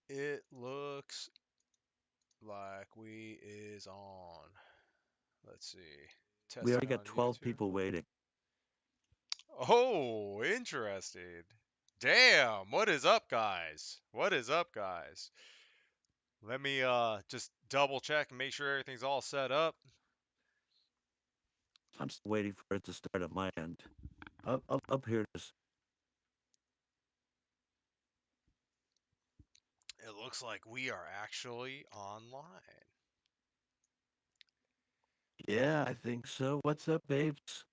It looks like we is on. Let's see. We already Testing got on 12 YouTube. people waiting. Oh, interesting. Damn, what is up, guys? What is up, guys? Let me just double check and make sure everything's all set up. I'm still waiting for it to start at my end. Up here it is. It looks like we are actually online. Yeah, I think so. What's up, Apes?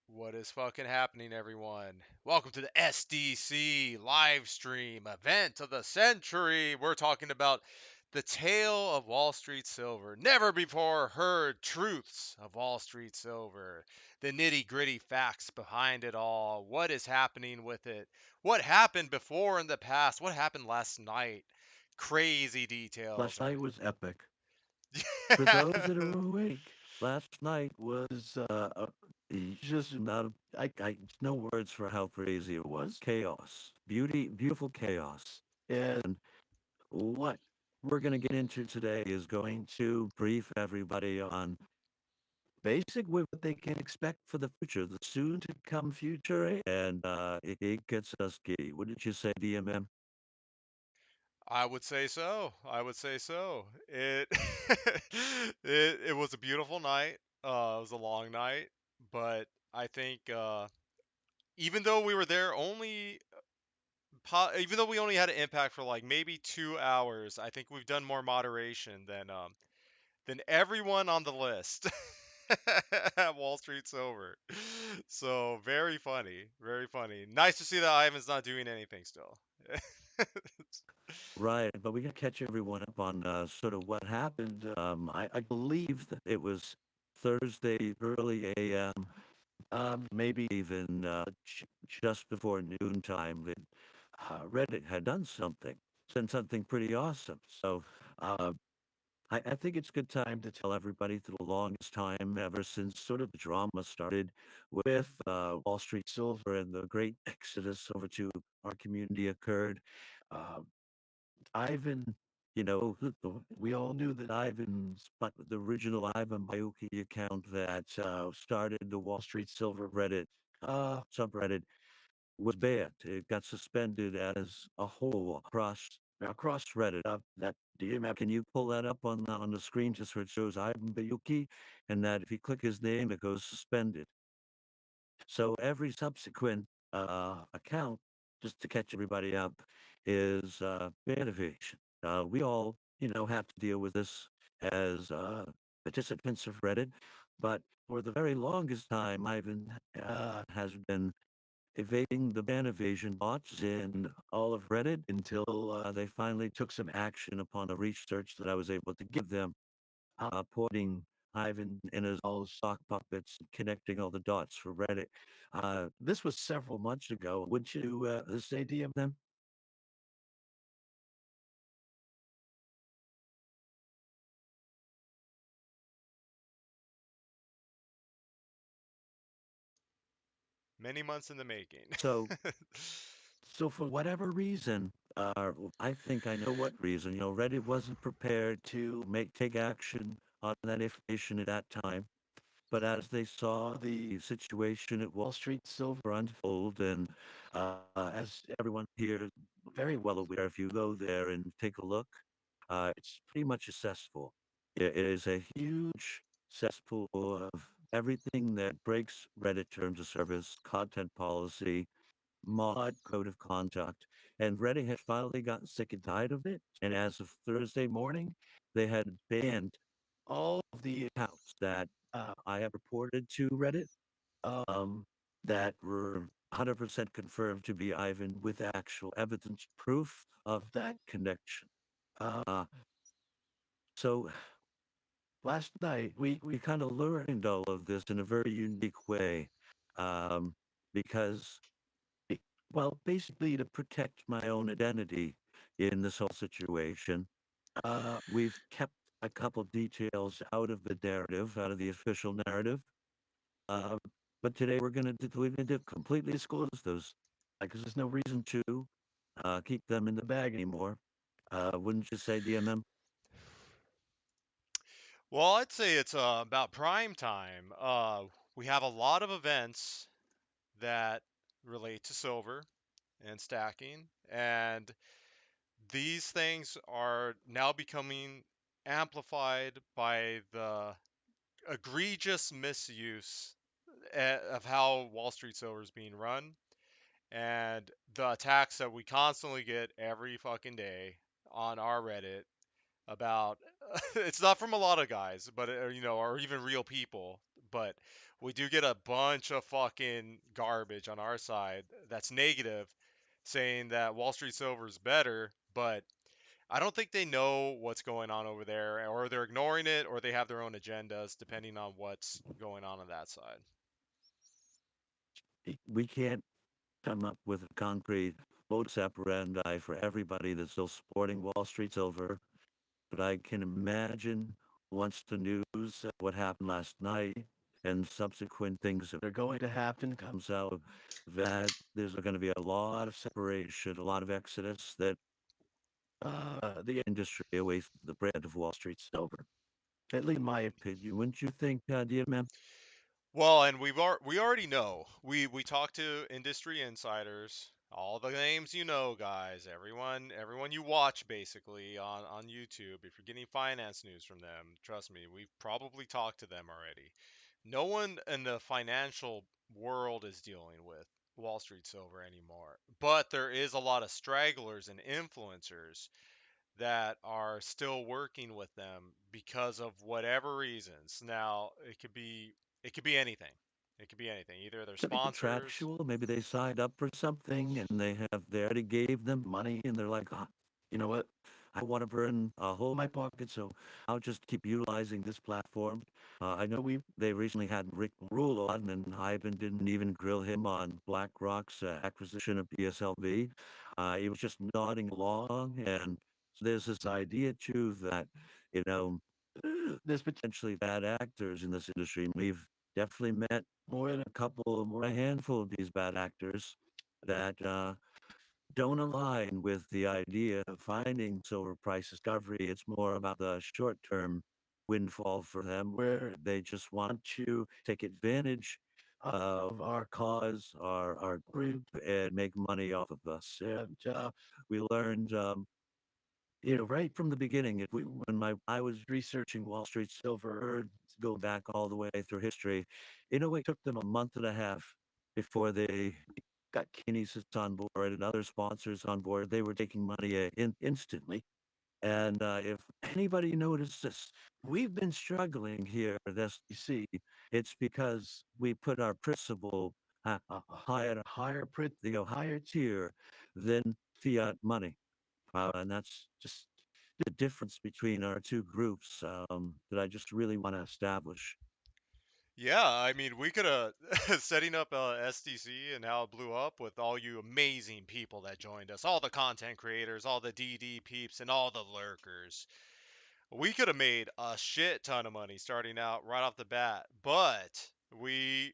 What is fucking happening, everyone? Welcome to the SDC live stream event of the century. We're talking about the tale of Wall Street Silver. Never before heard truths of Wall Street Silver. The nitty gritty facts behind it all. What is happening with it? What happened before in the past? What happened last night? Crazy details. Last night was epic. For those that are awake, last night was just not. No words for how crazy it was. Chaos, beautiful chaos. And what we're going to get into today is going to brief everybody on basic what they can expect for the future, the soon to come future, and it gets us giddy. Wouldn't you say, DMM? I would say so. I would say so. It was a beautiful night. It was a long night, but I think even though we were there only, even though we only had an impact for like maybe 2 hours, I think we've done more moderation than everyone on the list at Wall Street Silver. So very funny, very funny. Nice to see that Ivan's not doing anything still. Right, but we can catch everyone up on sort of what happened. I believe that it was Thursday, early AM, maybe even just before noontime, that Reddit had done something, said something pretty awesome. So uh, I think it's a good time to tell everybody for the longest time, ever since sort of the drama started with Wall Street Silver and the great exodus over to our community occurred. Uh, Ivan, we all knew that but the original Ivan Bayuki account that started the Wall Street Silver Reddit subreddit was banned. It got suspended as a whole across Reddit. That DMF, can you pull that up on the screen just where it shows Ivan Bayuki, and that if you click his name, it goes suspended. So every subsequent account, just to catch everybody up, is ban evasion. We all, have to deal with this as participants of Reddit, but for the very longest time, Ivan has been evading the ban evasion bots in all of Reddit until they finally took some action upon a research that I was able to give them, putting Ivan in his all sock puppets, connecting all the dots for Reddit. This was several months ago. Would you say any of them? Many months in the making. So, so for whatever reason, I think I know what reason. Reddit wasn't prepared to take action on that information at that time. But as they saw the situation at Wall Street Silver unfold, and as everyone here is very well aware, if you go there and take a look, it's pretty much a cesspool. It is a huge cesspool of everything that breaks Reddit terms of service, content policy, mod code of conduct. And Reddit had finally gotten sick and tired of it. And as of Thursday morning, they had banned all of the accounts that I have reported to Reddit um, that were 100% confirmed to be Ivan with actual evidence proof of that connection. Uh, so last night, we kind of learned all of this in a very unique way um, because be- well, basically to protect my own identity in this whole situation, we've kept a couple details out of the narrative, out of the official narrative. Uh, but today we're going to completely disclose those because there's no reason to keep them in the bag anymore. Wouldn't you say, DMM? Well, I'd say it's about prime time. We have a lot of events that relate to silver and stacking, and these things are now becoming amplified by the egregious misuse of how Wall Street Silver is being run and the attacks that we constantly get every fucking day on our Reddit about it's not from a lot of guys, but or even real people, but we do get a bunch of fucking garbage on our side that's negative saying that Wall Street Silver is better, but I don't think they know what's going on over there, or they're ignoring it, or they have their own agendas, depending on what's going on that side. We can't come up with a concrete modus operandi for everybody that's still supporting Wall Street Silver, but I can imagine once the news of what happened last night and subsequent things that are going to happen comes out, that there's going to be a lot of separation, a lot of exodus, that the industry away from the brand of Wall Street Silver. At least in my opinion. Wouldn't you think, DMM? Well, and we already know. We talked to industry insiders, all the names you know, guys. Everyone you watch basically on YouTube. If you're getting finance news from them, trust me, we've probably talked to them already. No one in the financial world is dealing with Wall Street Silver anymore. But there is a lot of stragglers and influencers that are still working with them because of whatever reasons. Now, it could be anything. It could be anything. Either they're Could be sponsors. contractual. Maybe they signed up for something and they already gave them money and they're like, "Ah, you know what? I want to burn a hole in my pocket, so I'll just keep utilizing this platform." I know they recently had Rick Rule on, and Ivan didn't even grill him on BlackRock's acquisition of PSLV. He was just nodding along, and there's this idea too that, you know, there's potentially bad actors in this industry. We've definitely met more than a couple, more a handful of these bad actors that don't align with the idea of finding silver price discovery. It's more about the short-term windfall for them, where they just want to take advantage of our cause, our group, and make money off of us. And we learned right from the beginning, when I was researching Wall Street Silver, go back all the way through history, it took them a month and a half before they got Kinesis on board and other sponsors on board. They were taking money instantly. And if anybody notices, we've been struggling here at SDC. It's because we put our principal high at a higher tier than fiat money. And that's just the difference between our two groups that I just really want to establish. Yeah, I mean, we could have setting up STC and how it blew up with all you amazing people that joined us, all the content creators, all the DD peeps, and all the lurkers. We could have made a shit ton of money starting out right off the bat, but we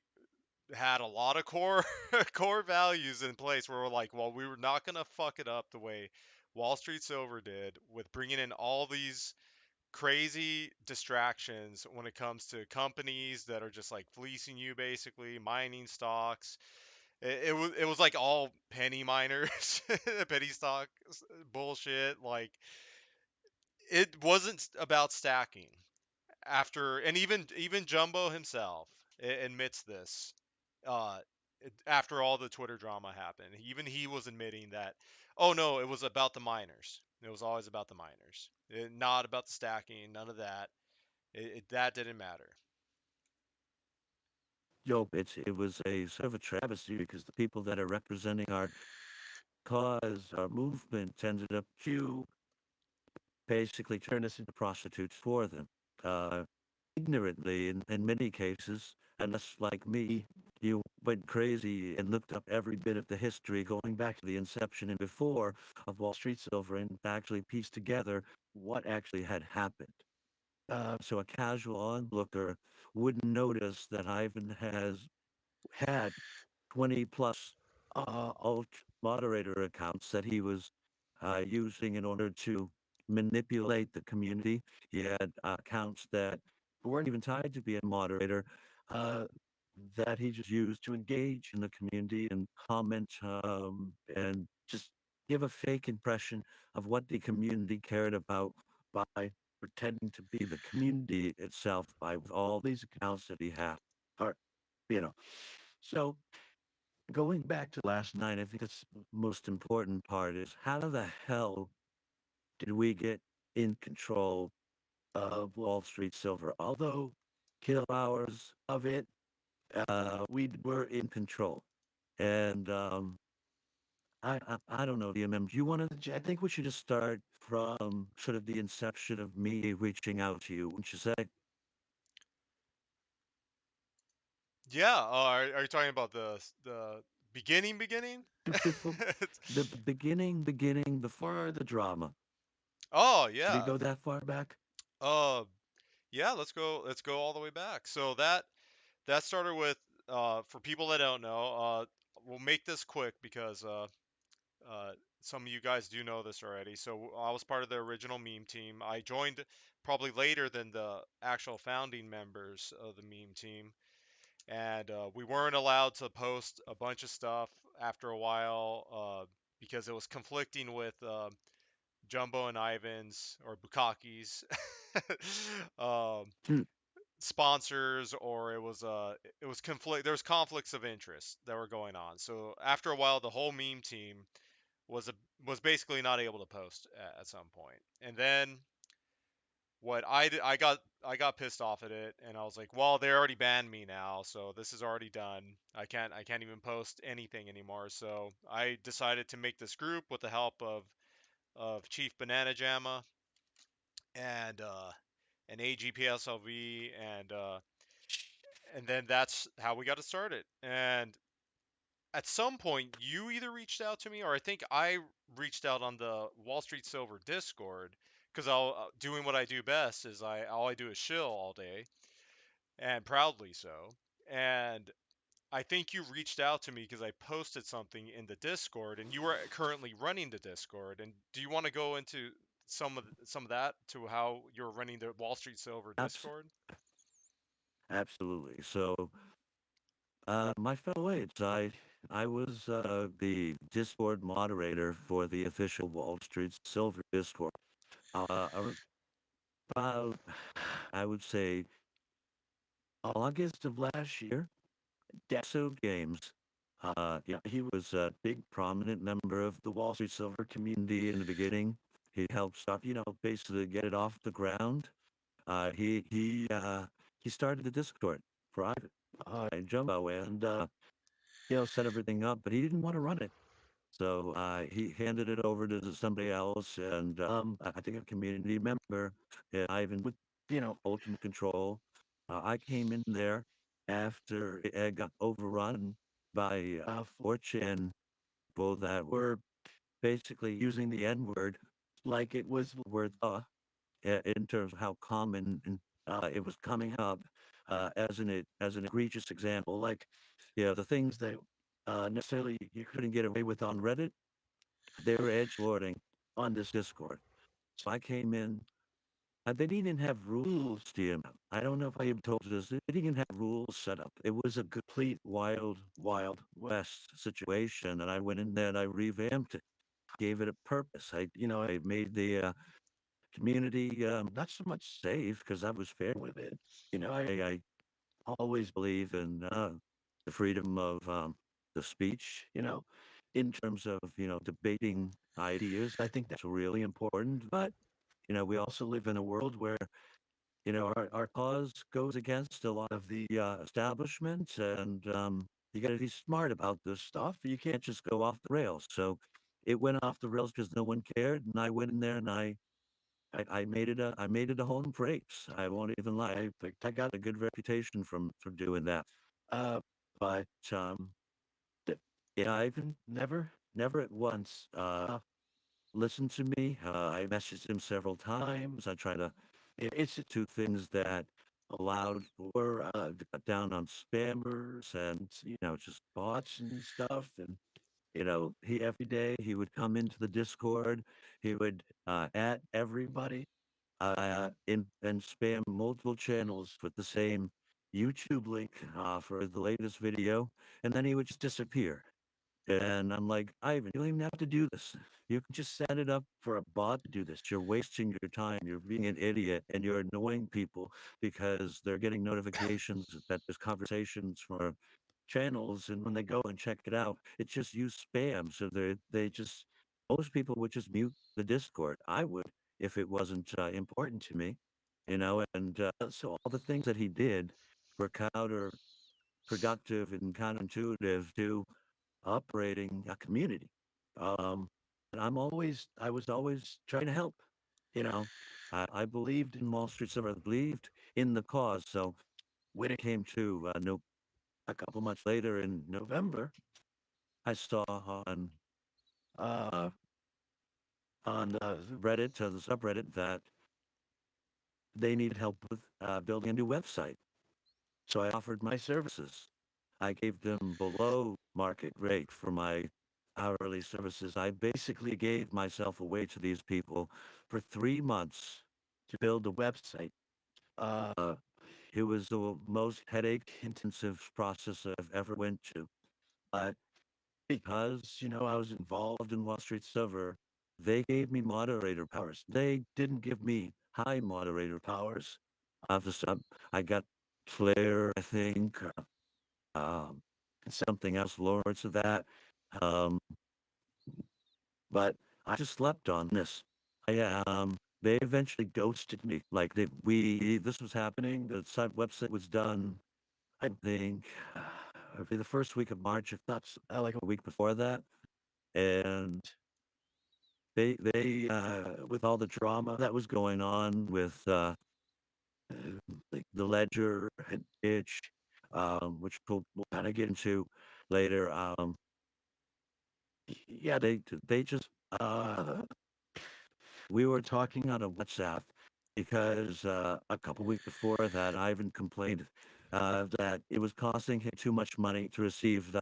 had a lot of core core values in place where we're like, well, we were not gonna fuck it up the way Wall Street Silver did with bringing in all these crazy distractions when it comes to companies that are just like fleecing you basically, mining stocks. It was like all penny miners, penny stock bullshit. Like it wasn't about stacking after, and even Jumbo himself admits this. Uh, After all the Twitter drama happened, even he was admitting that, oh no, it was about the miners. It was always about the miners, not about the stacking. None of that. That didn't matter. Yo, it was a sort of a travesty because the people that are representing our cause, our movement, ended up to basically turn us into prostitutes for them. Uh, Ignorantly in many cases, unless like me, you went crazy and looked up every bit of the history going back to the inception and before of Wall Street Silver and actually pieced together what actually had happened. So a casual onlooker wouldn't notice that Ivan has had 20 plus alt moderator accounts that he was using in order to manipulate the community. He had accounts that weren't even tied to be a moderator, uh, that he just used to engage in the community and comment, and just give a fake impression of what the community cared about by pretending to be the community itself by with all these accounts that he had. Or, you know, so going back to last night, I think that's the most important part is how the hell did we get in control of Wall Street Silver? Although kill hours of it, we were in control. And I don't know, DMM. Do you want to? I think we should just start from sort of the inception of me reaching out to you. Wouldn't you say? Yeah. Are you talking about the beginning? Before the beginning, before the drama. Oh Should we yeah. go that far back? Uh yeah. Let's go all the way back. So that started with for people that don't know. We'll make this quick because uh, some of you guys do know this already. So I was part of the original meme team. I joined probably later than the actual founding members of the meme team, and we weren't allowed to post a bunch of stuff after a while because it was conflicting with Jumbo and Ivan's or Bukaki's um, Hmm. sponsors, or it was conflict. There was conflicts of interest that were going on. So after a while, the whole meme team was a was basically not able to post at some point. And then what I did, I got pissed off at it, and I was like, well, they already banned me now, so this is already done. I can't even post anything anymore. So I decided to make this group with the help of Chief Banana Jamma and an AGPSLV, and then that's how we got it started. And at some point, you either reached out to me, or I think I reached out on the Wall Street Silver Discord, because I'll doing what I do best is I all I do is shill all day, and proudly so. And I think you reached out to me because I posted something in the Discord, and you were currently running the Discord. And do you want to go into some of that to how you're running the Wall Street Silver Abs- Discord? Absolutely. So, my fellow apes, I was the Discord moderator for the official Wall Street Silver Discord. About, I would say, August of last year, Deso Games. Yeah, he was a big prominent member of the Wall Street Silver community in the beginning. He helped start, basically get it off the ground. He started the Discord private, in Jumbo, and set everything up, but he didn't want to run it. So he handed it over to somebody else, and I think a community member, Ivan, with ultimate control. I came in there after it got overrun by 4chan people that were basically using the N word like it was the word in terms of how common it was coming up as an egregious example, like the things that necessarily you couldn't get away with on Reddit, they were edge lording on this Discord. So I came in. They didn't even have rules, DM. I don't know if I even told you this. They didn't even have rules set up. It was a complete wild west situation, and I went in there and I revamped it, gave it a purpose. I made the community not so much safe because I was fair with it. I always believe in the freedom of the speech, in terms of, debating ideas. I think that's really important. But, we also live in a world where, our cause goes against a lot of the establishment, and you got to be smart about this stuff. You can't just go off the rails. So it went off the rails because no one cared. And I went in there and I made it a home for apes. I won't even lie. I got a good reputation from doing that. Uh, but th- yeah, I've never at once listened to me. I messaged him several times. I try to institute things that allowed for to cut down on spammers and just bots and stuff. And He every day he would come into the Discord, he would at everybody, and spam multiple channels with the same YouTube link for the latest video, and then he would just disappear. And I'm like, Ivan, you don't even have to do this. You can just set it up for a bot to do this. You're wasting your time. You're being an idiot and you're annoying people because they're getting notifications that there's conversations for channels. And when they go and check it out, it's just you spam. So most people would just mute the Discord. I would if it wasn't important to me, and so all the things that he did were counterproductive and counterintuitive to operating a community. Um, and I was always trying to help. You know, I believed in Wall Street Silver. I believed in the cause. So when it came to no, a couple months later in November, I saw uh, on Reddit, the subreddit, that they needed help with building a new website. So I offered my services. I gave them below market rate for my hourly services. I basically gave myself away to these people for 3 months to build a website. Uh, it was the most headache intensive process I've ever went to. But because, I was involved in Wall Street Silver, they gave me moderator powers. They didn't give me high moderator powers. I got Flair, I think, um, and something else, Lawrence of that. Um, but I just slept on this. They eventually ghosted me. Like this was happening. The site website was done. I think the first week of March, if not like a week before that. And with all the drama that was going on with like the ledger and itch, which we'll kind of get into later. Yeah, they just we were talking on a WhatsApp because a couple weeks before that, Ivan complained that it was costing him too much money to receive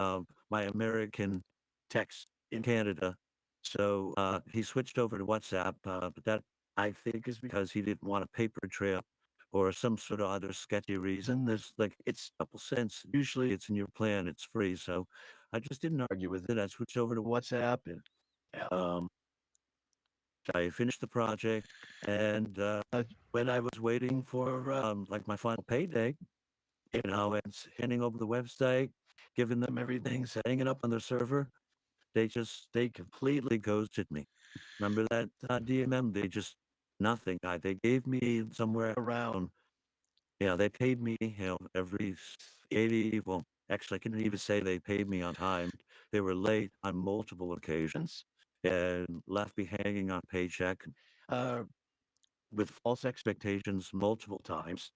my American text in Canada. So he switched over to WhatsApp, but that I think is because he didn't want a paper trail or some sort of other sketchy reason. It's a couple cents. Usually it's in your plan, it's free. So I just didn't argue with it. I switched over to WhatsApp and um, I finished the project, and when I was waiting for like my final payday, and handing over the website, giving them everything, setting it up on their server, they completely ghosted me. Remember that DMM? They just nothing. They gave me somewhere around. They paid me, every 80. Well, actually, I couldn't even say they paid me on time. They were late on multiple occasions and left me hanging on paycheck. Uh, with false expectations multiple times.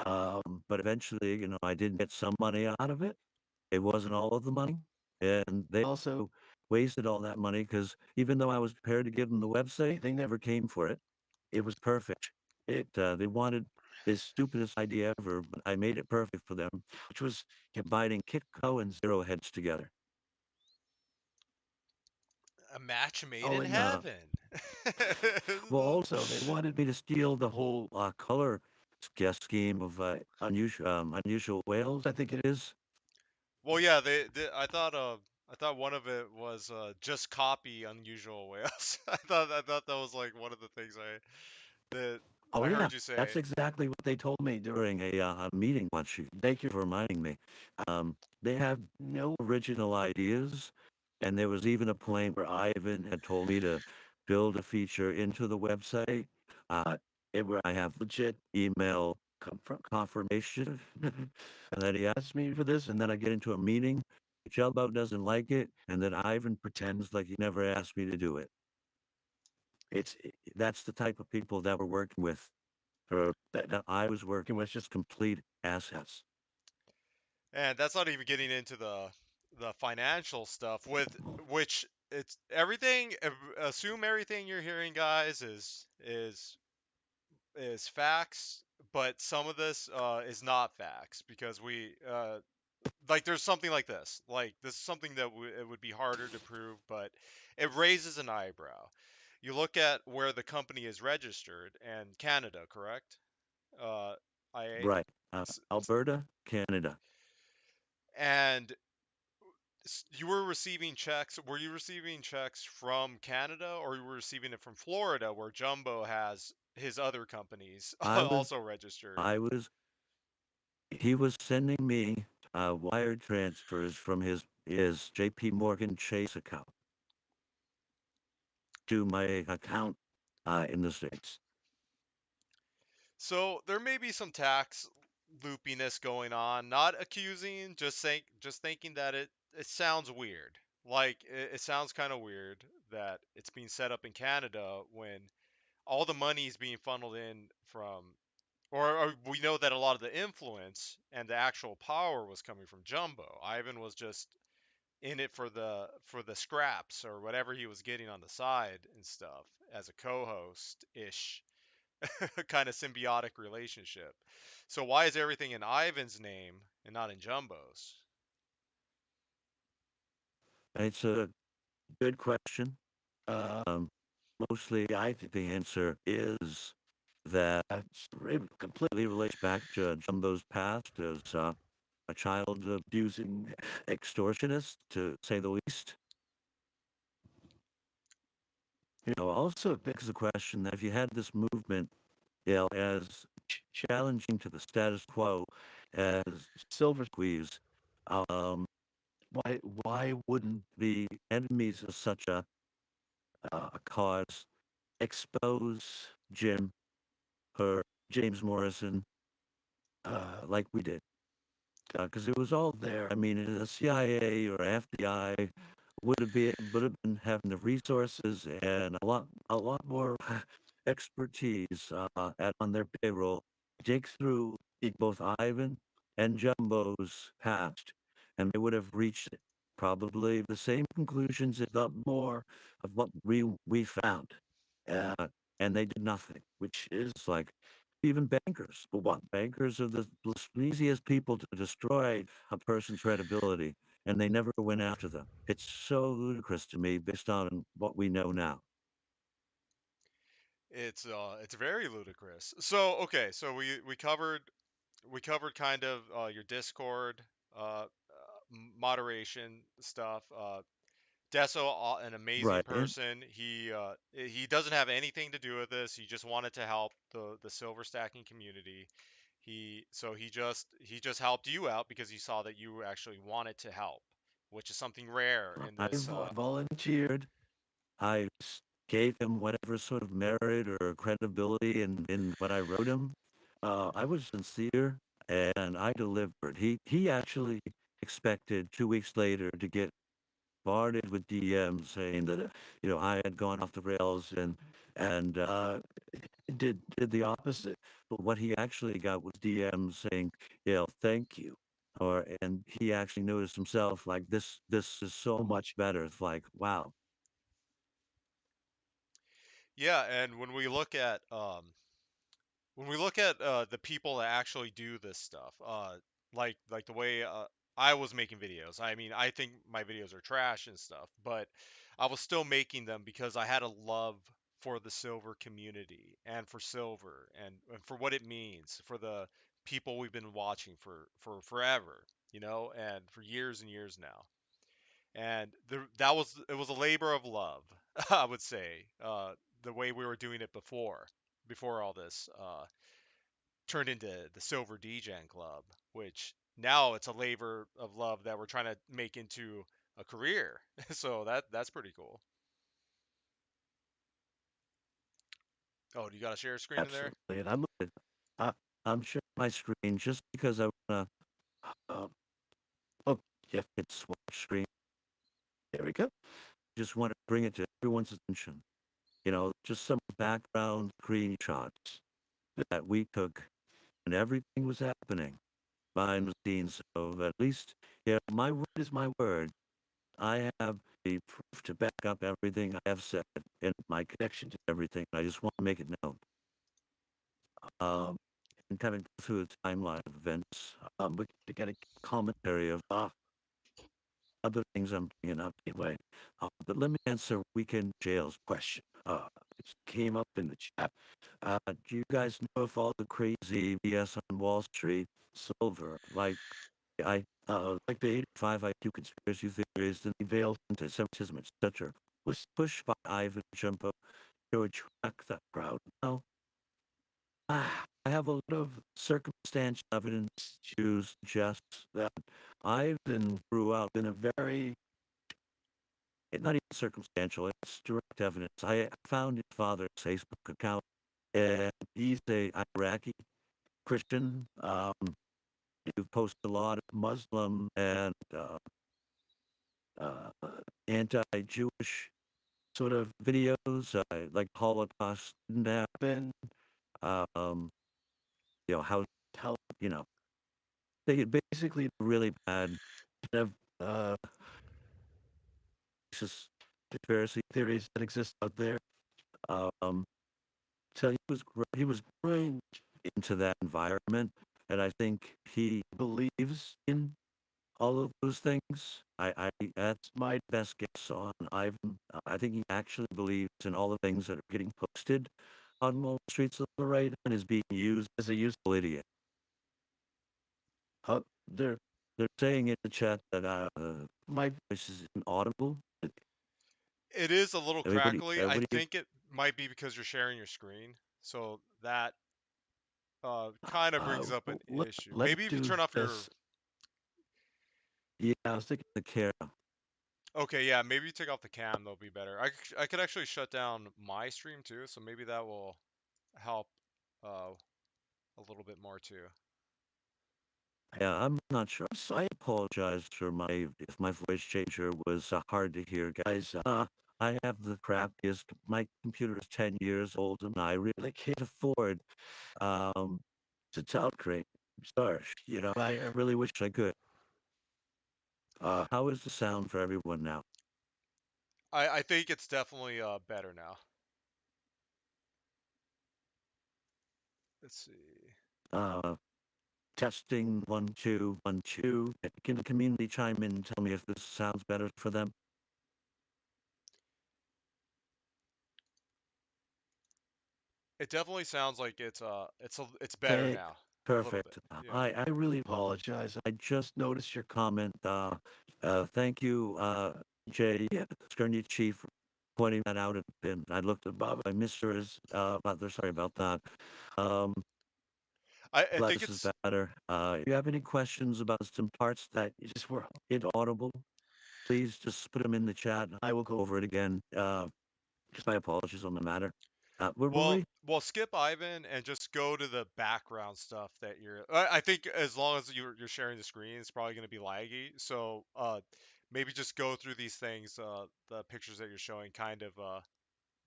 But eventually, I did get some money out of it. It wasn't all of the money. And they also wasted all that money because even though I was prepared to give them the website, they never came for it. It was perfect. They wanted the stupidest idea ever, but I made it perfect for them, which was combining Kitco and Zero Heads together. A match made Oh, in and heaven. well, also they wanted me to steal the whole color scheme of unusual whales. I think it is. Well, yeah, I thought one of it was just copy unusual whales. I thought that was like one of the things that Oh I yeah, heard you that's say. exactly what they told me during a meeting once. Thank you for reminding me. They have no original ideas, and there was even a point where Ivan had told me to build a feature into the website, uh, where I have legit email confirmation, and then he asked me for this, and then I get into a meeting. Chelbo doesn't like it, and then Ivan pretends like he never asked me to do it. That's the type of people that we're working with that I was working with, just complete assets. And that's not even getting into the financial stuff with which it's everything assume everything you're hearing guys is facts, but some of this is not facts because like there's something like this. Like this is something that it would be harder to prove, but it raises an eyebrow. You look at where the company is registered and Canada, correct? Uh, IA. Right. Alberta, Canada. And you were receiving checks. Were you receiving checks from Canada, or you were receiving it from Florida, where Jumbo has his other companies I was, also registered? I was, he was sending me wire transfers from his JP Morgan Chase account to my account in the States. So there may be some tax loopiness going on. Not accusing, just thinking that it sounds weird. Like it sounds kind of weird that it's being set up in Canada when all the money is being funneled in from, or we know that a lot of the influence and the actual power was coming from Jumbo. Ivan was just in it for the scraps or whatever he was getting on the side and stuff as a co-host ish kind of symbiotic relationship. So why is everything in Ivan's name and not in Jumbo's? It's a good question. Um, Mostly, I think the answer is that it completely relates back to Jumbo's past as a child abusing extortionist, to say the least. Also it begs the question that if you had this movement, as challenging to the status quo as SilverSqueeze, um, why wouldn't the enemies of such a cause expose Jim, her, James Morrison, like we did? Because it was all there. I mean, the CIA or FBI would have been having the resources and a lot more expertise on their payroll. Dig through both Ivan and Jumbo's past, and they would have reached probably the same conclusions, if not more, of what we found. Uh, and they did nothing, which is like even bankers. But what? Bankers are the easiest people to destroy a person's credibility, and they never went after them. It's so ludicrous to me based on what we know now. It's very ludicrous. So okay, so we covered kind of your Discord moderation stuff. Deso, an amazing Right. And person. He doesn't have anything to do with this. He just wanted to help the silver stacking community. He just helped you out because he saw that you actually wanted to help, which is something rare in I this. volunteered. I gave him whatever sort of merit or credibility in what I wrote him. I was sincere and I delivered. He actually expected 2 weeks later to get bombarded with DMs saying that I had gone off the rails and did the opposite. But what he actually got was DMs saying, thank you. And he actually noticed himself like this is so much better. It's like, wow. Yeah, and when we look at the people that actually do this stuff, like the way I was making videos. I mean, I think my videos are trash and stuff, but I was still making them because I had a love for the silver community and for silver and for what it means for the people we've been watching for forever, and for years and years now. And it was a labor of love, I would say, the way we were doing it before all this turned into the SilverDegenClub, which now it's a labor of love that we're trying to make into a career. So that's pretty cool. Oh, do you got a share screen in there? Absolutely. And I, I'm sharing my screen just because I want to, oh, yeah, it's swap screen. There we go. Just want to bring it to everyone's attention. Just some background screenshots that we took when everything was happening behind the scenes. So at least, my word is my word. I have the proof to back up everything I have said and my connection to everything. I just want to make it known. Um, and kind of go through the timeline of events. We to get a commentary of other things I'm bringing up anyway. But let me answer Weekend Jail's question. It came up in the chat. Do you guys know if all the crazy BS on Wall Street, Silver, like the 85 IQ conspiracy theories and the veiled anti-Semitism, etc., was pushed by Ivan Jumbo to attract that crowd? No, I have a lot of circumstantial evidence to suggest that Ivan grew up in a very, not even circumstantial, it's direct evidence. I found his father's Facebook account, and he's a Iraqi Christian. Who posts a lot of Muslim and uh, anti-Jewish sort of videos, like Holocaust didn't happen. Um, how you know they basically really bad kind of racist conspiracy theories that exist out there. Um, so he was growing into that environment, and I think he believes in all of those things. I That's my best guess on Ivan. I think he actually believes in all the things that are getting posted on Wall Street Silver right and is being used as a useful idiot. Uh, they're they're saying in the chat that my voice is inaudible. It is a little crackly. I What do you think it might be because you're sharing your screen, so that kind of brings up an issue. let's Maybe if you do turn off your. this. Yeah, I was thinking the camera. Okay, yeah, maybe you take off the cam, that'll be better. I could actually shut down my stream too, so maybe that will help uh, a little bit more too. Yeah, I'm not sure. So I apologize for my if my voice changer was hard to hear, guys. I have the crappiest. My computer is 10 years old, and I really can't afford um to downgrade. Sorry, I really wish I could. How is the sound for everyone now? I think it's definitely better now. Let's see. Uh, Testing 1 2 1 2. Can the community chime in and tell me if this sounds better for them? It definitely sounds like it's better Okay, now. A little bit. perfect. Yeah. I really apologize. I just noticed your comment. Thank you, Jay Skirny Chief, for pointing that out. And I looked above. I missed yours. Sorry about that. Um, I Glad think this is it's better. If you have any questions about some parts that you just were inaudible, please just put them in the chat. And I will go over it again. Just my apologies on the matter. Where were we? well skip Ivan and just go to the background stuff that you're I think as long as you're sharing the screen it's probably going to be laggy. So maybe just go through these things the pictures that you're showing kind of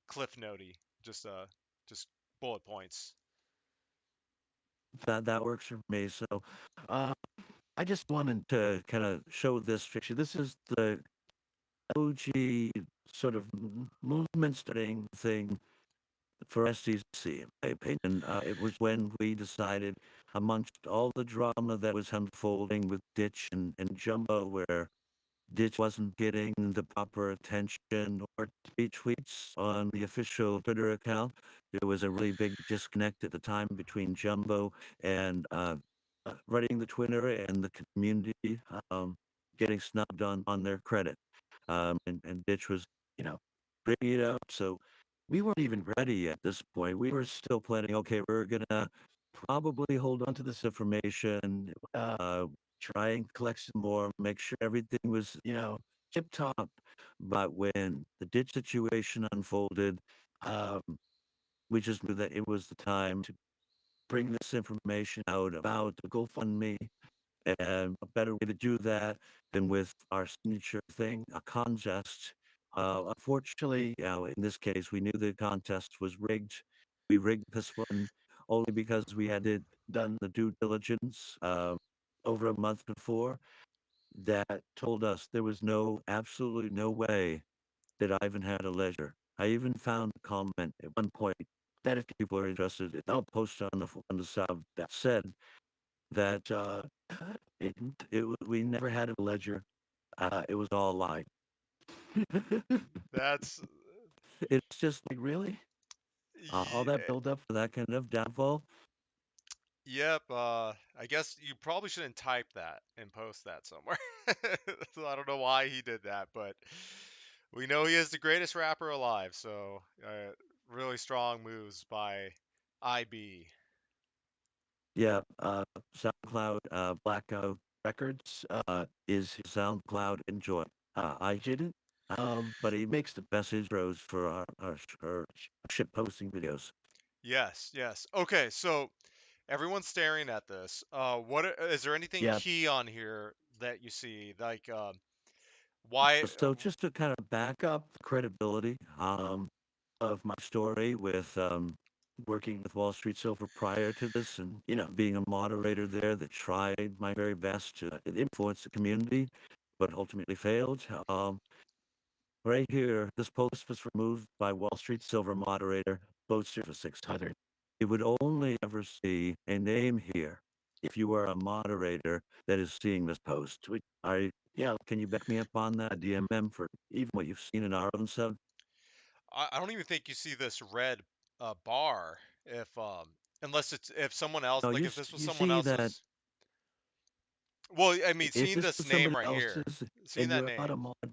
cliff notey just bullet points. That works for me. So, uh, I just wanted to kind of show this picture. This is the OG sort of movement starting thing for SDC, in my opinion. It was when we decided, amongst all the drama that was unfolding with Ditch and Jumbo, where Ditch wasn't getting the proper attention or retweets on the official Twitter account. There was a really big disconnect at the time between Jumbo and running the Twitter and the community getting snubbed on their credit. And Ditch was, you know, bringing it up. So we weren't even ready at this point. We were still planning, okay, we're going to probably hold on to this information, try and collect some more, make sure everything was, tip top. But when the ditch situation unfolded, um, we just knew that it was the time to bring this information out about the GoFundMe. And a better way to do that than with our signature thing, a contest. Unfortunately, in this case, we knew the contest was rigged. We rigged this one only because we had done the due diligence over a month before that told us there was absolutely no way that Ivan had a ledger. I even found a comment at one point that if people are interested, I'll post on the sub that said that it, we never had a ledger. It was all lie. That's It's just like really all that ye- build up for that kind of downfall. yep. I guess you probably shouldn't type that and post that somewhere. So I don't know why he did that, but we know he is the greatest rapper alive. So really strong moves by IB. Yeah, SoundCloud, Blackout Records is his SoundCloud. Enjoy. I didn't, but he makes the best intros for our shit posting videos. Yes, yes. Okay, so everyone's staring at this. Is there anything Yeah. key on here that you see? Like, why? So just to kind of back up the credibility of my story with working with Wall Street Silver prior to this, and being a moderator there that tried my very best to influence the community, but ultimately failed. Right here, this post was removed by Wall Street Silver moderator, Boatster for 600. You would only ever see a name here if you were a moderator that is seeing this post. Yeah, can you back me up on that? DMM for even what you've seen in our own sub? I don't even think you see this red bar if unless it's if someone else No, like if this was you someone see that else's. Well, I mean, if seeing this this was name somebody right here, else's seeing and that you're not name. a mod,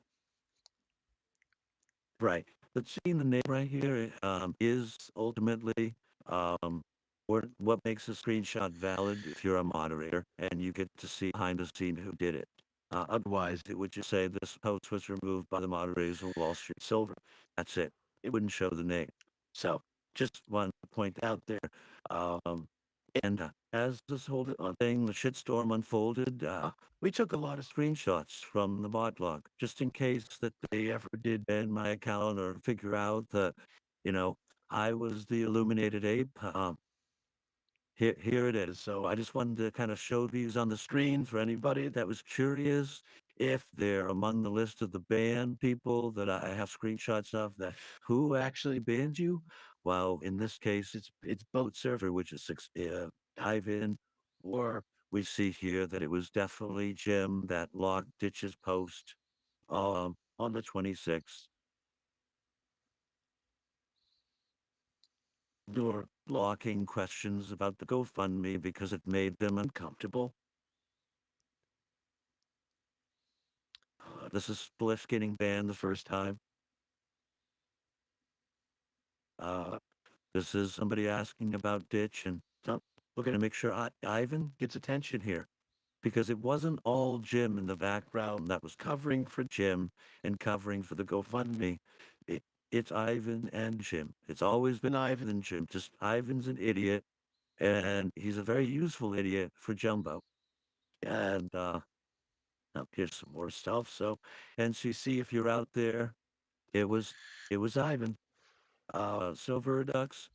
right? But seeing the name right here is ultimately um, what makes a screenshot valid if you're a moderator and you get to see behind the scene who did it. Otherwise, it would just say this post was removed by the moderators of Wall Street Silver. That's it. It wouldn't show the name. So just want to point out there. Um, and as this whole thing, the shitstorm unfolded, we took a lot of screenshots from the bot log just in case that they ever did ban my account or figure out that, you know, I was the illuminated ape. Here it is. So I just wanted to kind of show these on the screen for anybody that was curious if they're among the list of the banned people that I have screenshots of that who actually banned you. Well, in this case, it's boat server, which is Ivan, or we see here that it was definitely Jim that logged Ditch's post on the 26th. Or blocking questions about the GoFundMe because it made them uncomfortable. This is Spliff getting banned the first time. Uh, this is somebody asking about Ditch, and we're going to make sure Ivan gets attention here because it wasn't all Jim in the background that was covering for Jim and covering for the GoFundMe. It, it's Ivan and Jim. It's always been Ivan and Jim. Just Ivan's an idiot, and he's a very useful idiot for Jumbo. And now here's some more stuff. So, NCC, if you're out there, it was it was Ivan. Silver Redux,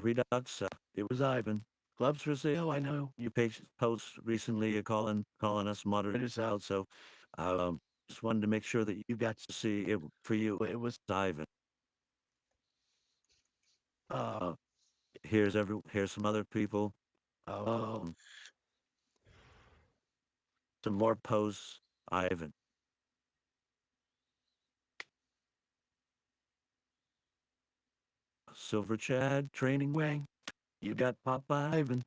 Redux, it was Ivan. Gloves for sale. I know you posts recently calling us moderators out, so just wanted to make sure that you got to see it for you. It was Ivan. Uh, here's some other people. Um, some more posts. Ivan, Silver Chad, Training Way. You got Papa Ivan.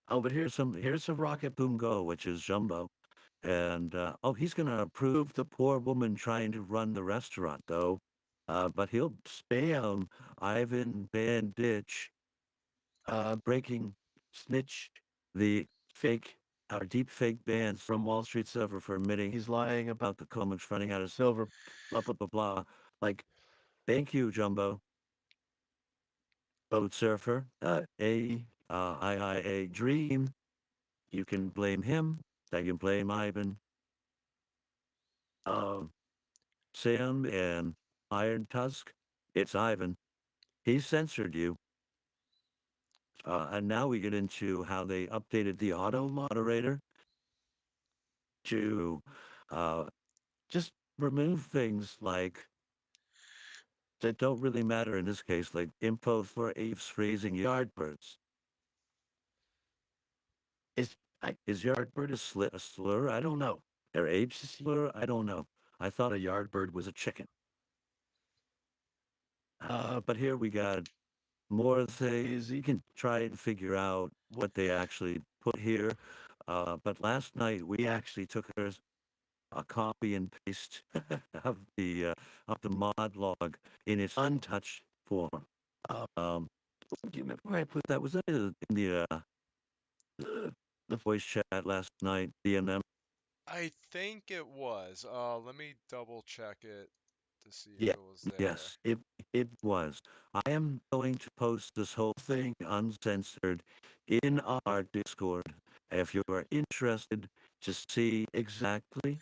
Oh, but here's some Rocket Boom Go, which is Jumbo. And oh, he's going to approve the poor woman trying to run the restaurant, though. But he'll spam Ivan Banditch, breaking snitch the fake our deep fake bans from Wall Street Silver for admitting he's lying about the comments running out of silver, blah blah blah blah. Like, thank you, Jumbo. Boat surfer, a dream. You can blame him. I can blame Ivan. Um, Sam and Iron Tusk, it's Ivan. He censored you. And now we get into how they updated the auto moderator to uh, just remove things like that don't really matter in this case, like info for apes raising yardbirds. Is is yardbird a slur? I don't know. Are apes a slur? I don't know. I thought a yardbird was a chicken. But here we got more things. You can try and figure out what they actually put here. But last night we actually took a copy and paste of the mod log in its untouched form. Um, do you remember where I put that? Was that the voice chat last night? DMM. I think it was. Let me double check it to see if Yeah. it was there. Yes, it was. I am going to post this whole thing uncensored in our Discord. If you are interested to see exactly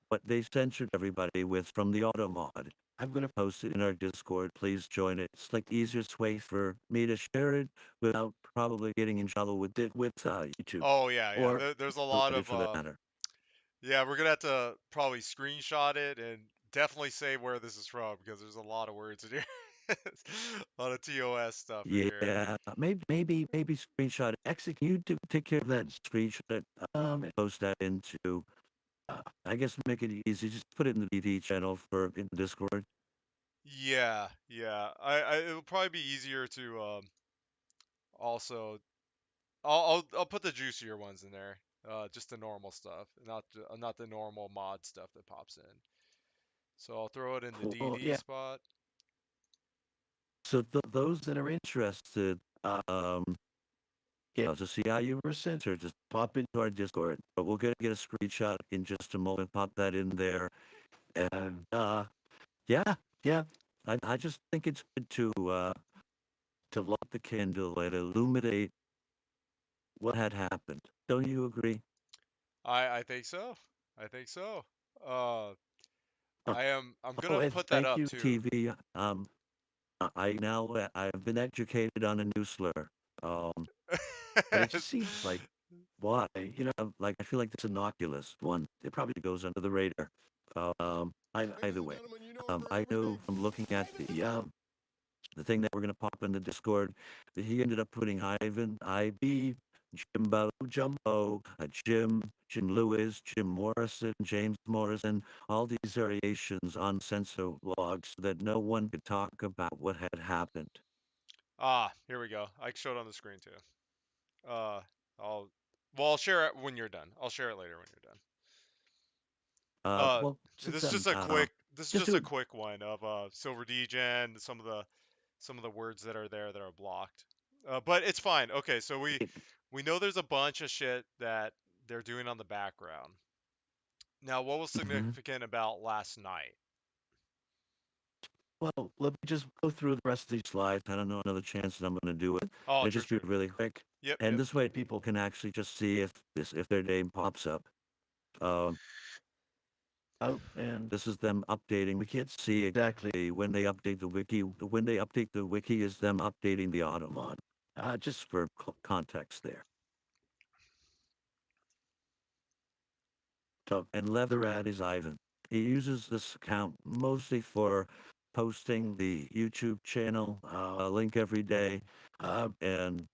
what they censored everybody with from the auto mod. I'm going to post it in our Discord. Please join it. It's like the easiest way for me to share it without probably getting in trouble with YouTube Oh yeah, yeah. or There's a lot anybody of for that matter. yeah, we're gonna have to probably screenshot it and definitely say where this is from because there's a lot of words in here. A lot of TOS stuff in here. Yeah, maybe screenshot it. Actually, can you take care of that? Screenshot it. And post that into. I guess make it easy. Just put it in the DD channel for in Discord. Yeah, yeah. It'll probably be easier to also I'll put the juicier ones in there. Just the normal stuff, not the normal mod stuff that pops in. So I'll throw it in the Cool. DD Yeah. spot. So those that are interested, to see how you were censored, just pop into our Discord. But we're gonna get a screenshot in just a moment. Pop that in there, and yeah, yeah. I just think it's good to light the candle and illuminate what had happened. Don't you agree? I think so. I think so. Uh, Uh, I'm oh, gonna and put that thank up you, too. TV. I now I've been educated on a new slur. Um, but it just seems like why? Like I feel like this innocuous one. It probably goes under the radar. Ladies Either and way, gentlemen, you know for I every know big from looking at fight. the thing that we're gonna pop in the Discord that he ended up putting Ivan, IB, Jimbo, Jumbo, Jim Lewis, Jim Morrison, James Morrison, all these variations on censor logs so that no one could talk about what had happened. Here we go. I can show it on the screen too. Uh, I'll I'll share it when you're done. I'll share it later when you're done. Well, This since is just a this is just just do a it. quick one of Silver Degen, some of the words that are there that are blocked. But it's fine. Okay, so we know there's a bunch of shit that they're doing on the background. Now, what was Mhm. significant about last night? Well, let me just go through the rest of these slides. I don't know another chance that I'm going to do it. Oh, It'll true, just be true. really quick, Yep, and yep. this way people can actually just see if their name pops up. Um, oh, and this is them updating. We can't see exactly when they update the wiki. When they update the wiki is them updating the automod. Just for context there. So, and Leatherad is Ivan. He uses this account mostly for posting the YouTube channel link every day, and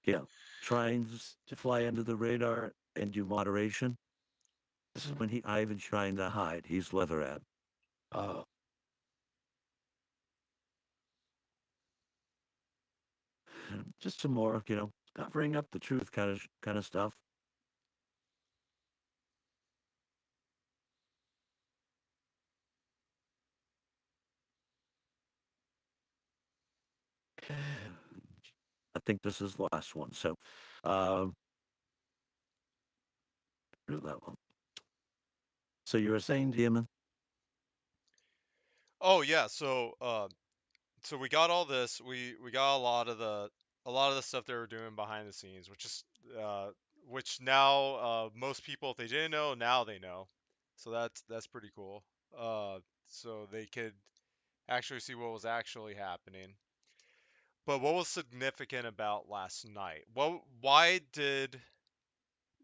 yeah, trying to fly under the radar and do moderation. This is when Ivan's trying to hide. He's Leatherad. Uh, just some more, covering up the truth kind of stuff. I think this is the last one. So, um, do that one. So you were saying, Demon? Oh yeah, so we got all this. We got a lot of the stuff they were doing behind the scenes, uh which now most people if they didn't know, now they know. So that's pretty cool. So they could actually see what was actually happening. But what was significant about last night? Why did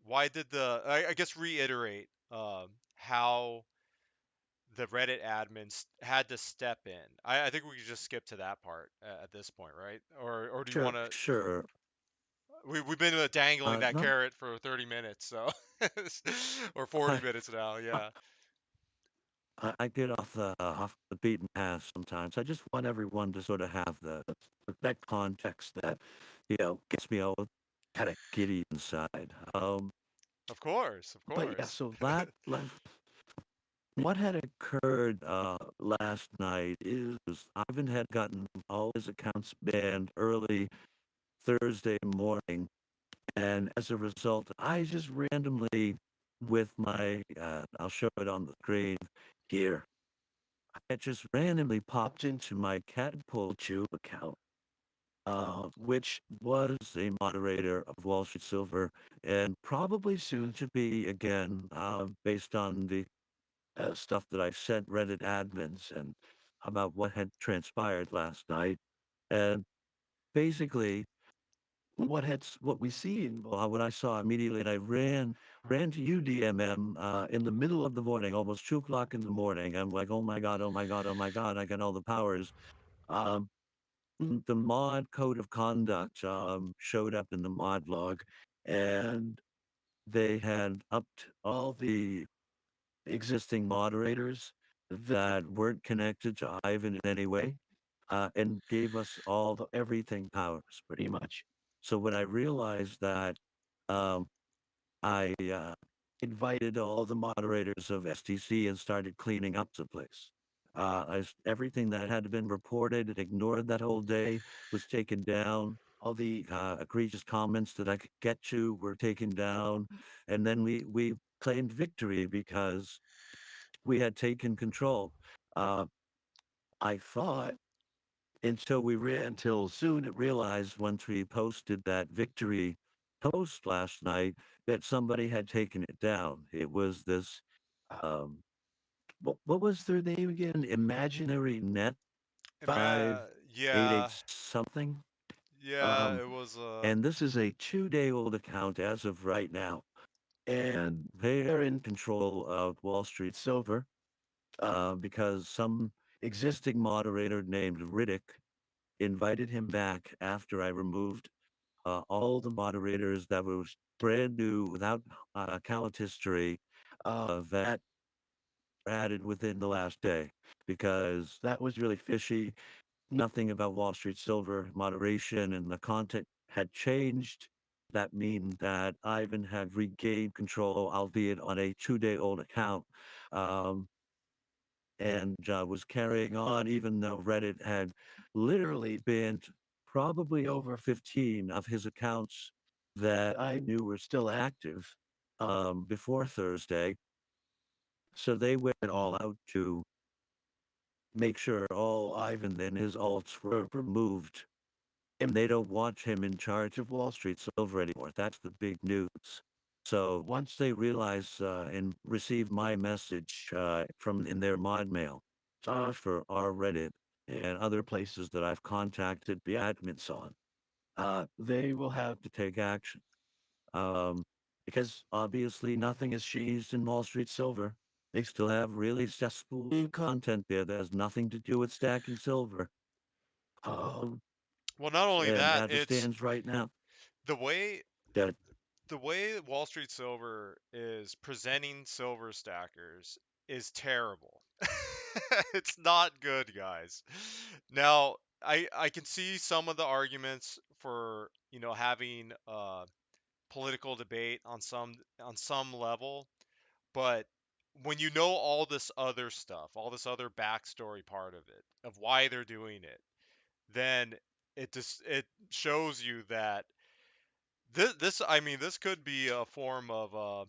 I guess reiterate how the Reddit admins had to step in. I think we could just skip to that part at this point, right? Or do you Sure, want to? sure. We've been dangling that No, carrot for 30 minutes, so or 40 I, minutes now. Yeah, I get off the beaten path sometimes. I just want everyone to sort of have that context that gets me all kind of giddy inside. of course, of But yeah, course. so that what had occurred last night is Ivan had gotten all his accounts banned early Thursday morning, and as a result, I just randomly with my I'll show it on the screen here. I just randomly popped into my Catapult Tube account, which was a moderator of Wall Street Silver and probably soon to be again, based on the stuff that I've sent Reddit admins and about what had transpired last night. And basically, what we seen, what I saw immediately, and I ran to UDMM in the middle of the morning, almost 2 o'clock in the morning. I'm like, oh my god, oh my god, oh my god, I got all the powers. Um, the mod code of conduct showed up in the mod log, and they had upped all the existing moderators that weren't connected to Ivan in any way, and gave us all the everything powers pretty much. So when I realized that, um, I invited all the moderators of STC and started cleaning up the place. Everything that had been reported and ignored that whole day was taken down. All the egregious comments that I could get to were taken down, and then we claimed victory because we had taken control. Uh, I thought until soon it realized once we posted that victory post last night that somebody had taken it down. It was this um what was their name again? Imaginary Net Yeah, 588 something. yeah. Um It was and this is a 2-day old account as of right now. And they're in control of Wall Street Silver because some existing moderator named Riddick invited him back after I removed all the moderators that was brand new without account history that added within the last day because that was really fishy. Nothing about Wall Street Silver moderation and the content had changed. That means that Ivan had regained control, albeit on a 2-day old account. Um, and was carrying on, even though Reddit had literally banned probably over 15 of his accounts that I knew were still active before Thursday. So they went all out to make sure all Ivan and his alts were removed. And they don't want him in charge of Wall Street Silver anymore. That's the big news. So once they realize and receive my message from in their mod mail, for our Reddit and other places that I've contacted the admins on, they will have to take action. Um, because obviously nothing has changed in Wall Street Silver. They still have really cesspool content there that has nothing to do with stacking silver. Um, well, not only and that, as it it's stands right now, the way that the way Wall Street Silver is presenting silver stackers is terrible. It's not good, guys. Now, I can see some of the arguments for, having political debate on some level, but when you know all this other stuff, all this other backstory part of it, of why they're doing it, then it shows you that this could be a form of a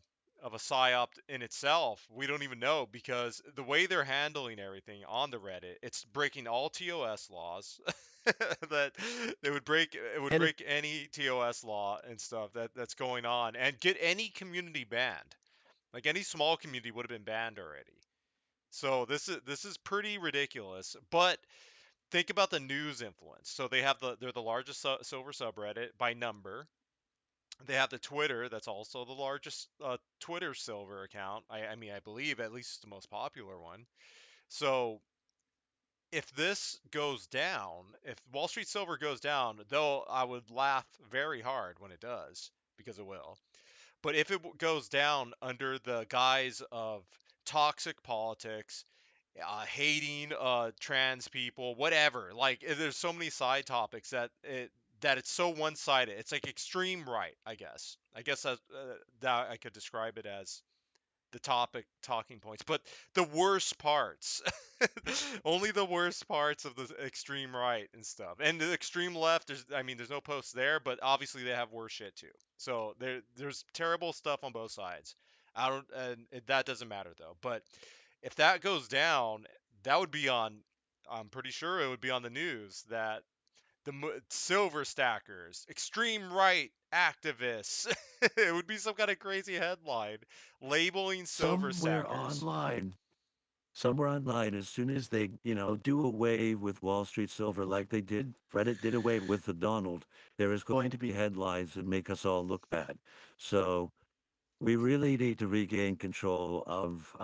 psyop in itself. We don't even know because the way they're handling everything on the Reddit, it's breaking all TOS laws. That it would and it break any TOS law and stuff that's going on and get any community banned. Like any small community would have been banned already. So this is pretty ridiculous. But think about the news influence. So they're the largest silver subreddit by number, They have the Twitter, that's also the largest Twitter silver account. I mean, I believe at least the most popular one. So if this goes down, if Wall Street Silver goes down, though I would laugh very hard when it does, because it will. But if it goes down under the guise of toxic politics, hating trans people, whatever, like there's so many side topics that it's so one-sided. It's like extreme right, I guess. I guess that I could describe it as the topic talking points, but the worst parts, only the worst parts of the extreme right and stuff, and the extreme left. I mean, there's no posts there, but obviously they have worse shit too. So there's terrible stuff on both sides. I don't, and that doesn't matter though. But if that goes down, that would be on. I'm pretty sure it would be on the news that the silver stackers, extreme right activists. It would be some kind of crazy headline labeling silver somewhere stackers. online. Somewhere online, as soon as they, do away with Wall Street Silver like they did, Reddit did away with the Donald, there is going to be headlines that make us all look bad. So we really need to regain control of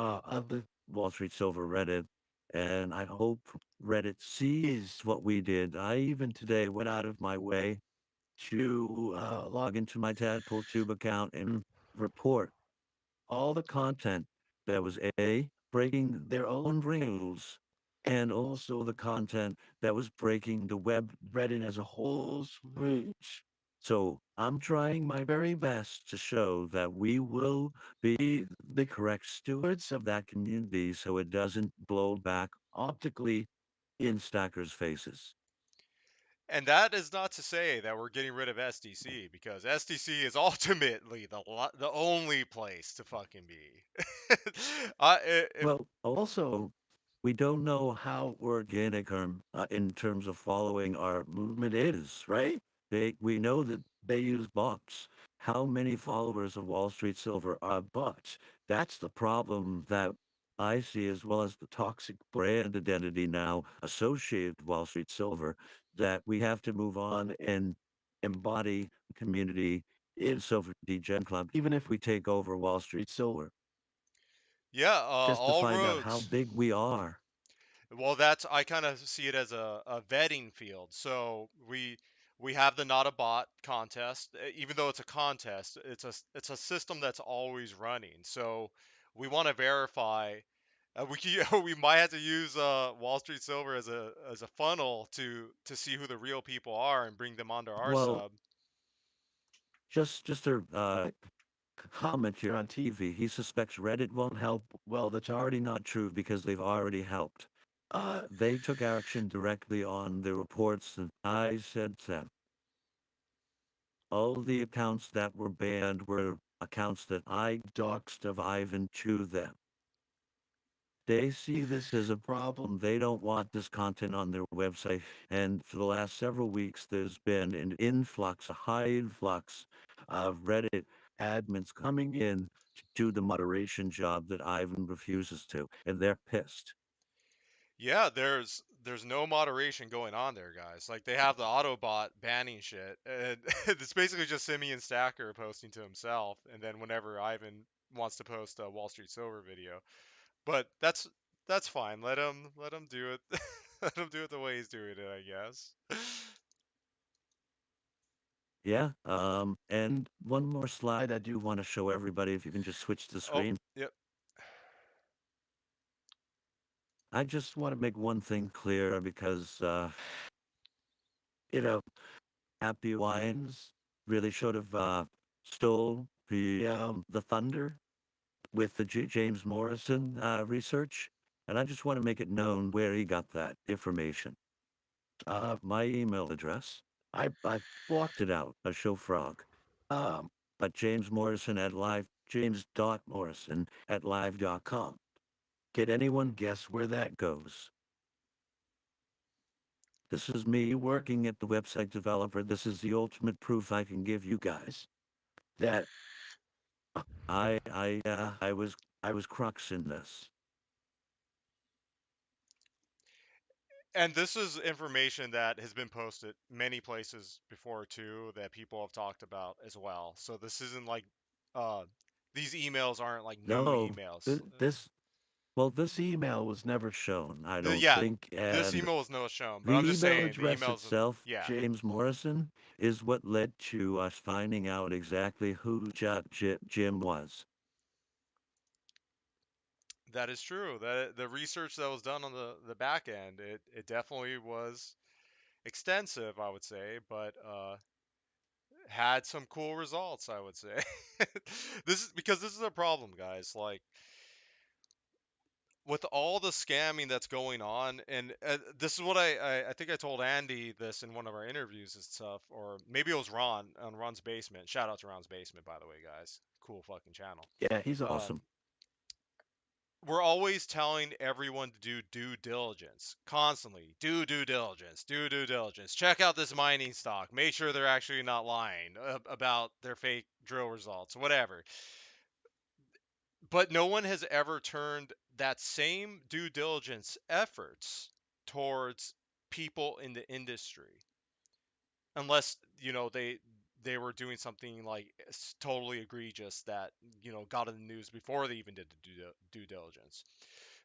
the Wall Street Silver Reddit, and I hope Reddit sees what we did. I even today went out of my way to log into my Tadpole Tube account and report all the content that was A, breaking their own rules, and also the content that was breaking the web Reddit as a whole's rules. So I'm trying my very best to show that we will be the correct stewards of that community so it doesn't blow back optically in stackers' faces. And that is not to say that we're getting rid of SDC, because SDC is ultimately the only place to fucking be. If Well, also, we don't know how organic in terms of following our movement is, right? We know that they use bots. How many followers of Wall Street Silver are bots? That's the problem that I see, as well as the toxic brand identity now associated with Wall Street Silver, that we have to move on and embody the community in Silver Degen Club, even if we take over Wall Street Silver, yeah, just to all find out how roads. big we are. Well, that's I kind of see it as a vetting field. So we have the not a bot contest. Even though it's a contest, it's a system that's always running. So we want to verify. We might have to use Wall Street Silver as a funnel to see who the real people are and bring them onto our Well, sub. just a comment here on TV. He suspects Reddit won't help. Well, that's already not true because they've already helped. They took action directly on the reports that I said them. All the accounts that were banned were accounts that I doxed of Ivan to them. They see this as a problem. They don't want this content on their website. And for the last several weeks, there's been an influx, a high influx of Reddit admins coming in to do the moderation job that Ivan refuses to. And they're pissed. Yeah, there's no moderation going on there, guys. Like they have the Autobot banning shit, and it's basically just Simeon Stacker posting to himself, and then whenever Ivan wants to post a Wall Street Silver video. But that's fine. Let him do it. Let him do it the way he's doing it, I guess. Yeah. And one more slide I do want to show everybody, if you can just switch the Oh, screen. yep. I just want to make one thing clear because, you know, Happy Wines really should have stole the thunder with the James Morrison research, and I just want to make it known where he got that information. My email address, I blocked it out, a show frog. But James Morrison at live, James.Morrison at live.com. Can anyone guess where that goes? This is me working at the website developer. This is the ultimate proof I can give you guys that I was crux in this. And this is information that has been posted many places before too, that people have talked about as well. So this isn't like uh these emails aren't like new No, emails. this email was never shown, I don't Yeah, think, this and email was no shown, but I'm the just email saying the address emails. itself, Yeah, James Morrison, is what led to us finding out exactly who Jim was. that is true. That the research that was done on the back end, it definitely was extensive, I would say, but had some cool results, I would say. This is a problem, guys. Like with all the scamming that's going on, and this is what I think I told Andy this in one of our interviews and stuff, or maybe it was Ron on Ron's Basement. Shout out to Ron's Basement, by the way, guys. Cool fucking channel. Yeah, he's Um, awesome. we're always telling everyone to do due diligence constantly. Do due diligence. Do due diligence. Check out this mining stock. Make sure they're actually not lying about their fake drill results, whatever. But no one has ever turned that same due diligence efforts towards people in the industry, unless they were doing something like totally egregious that got in the news before they even did the due diligence.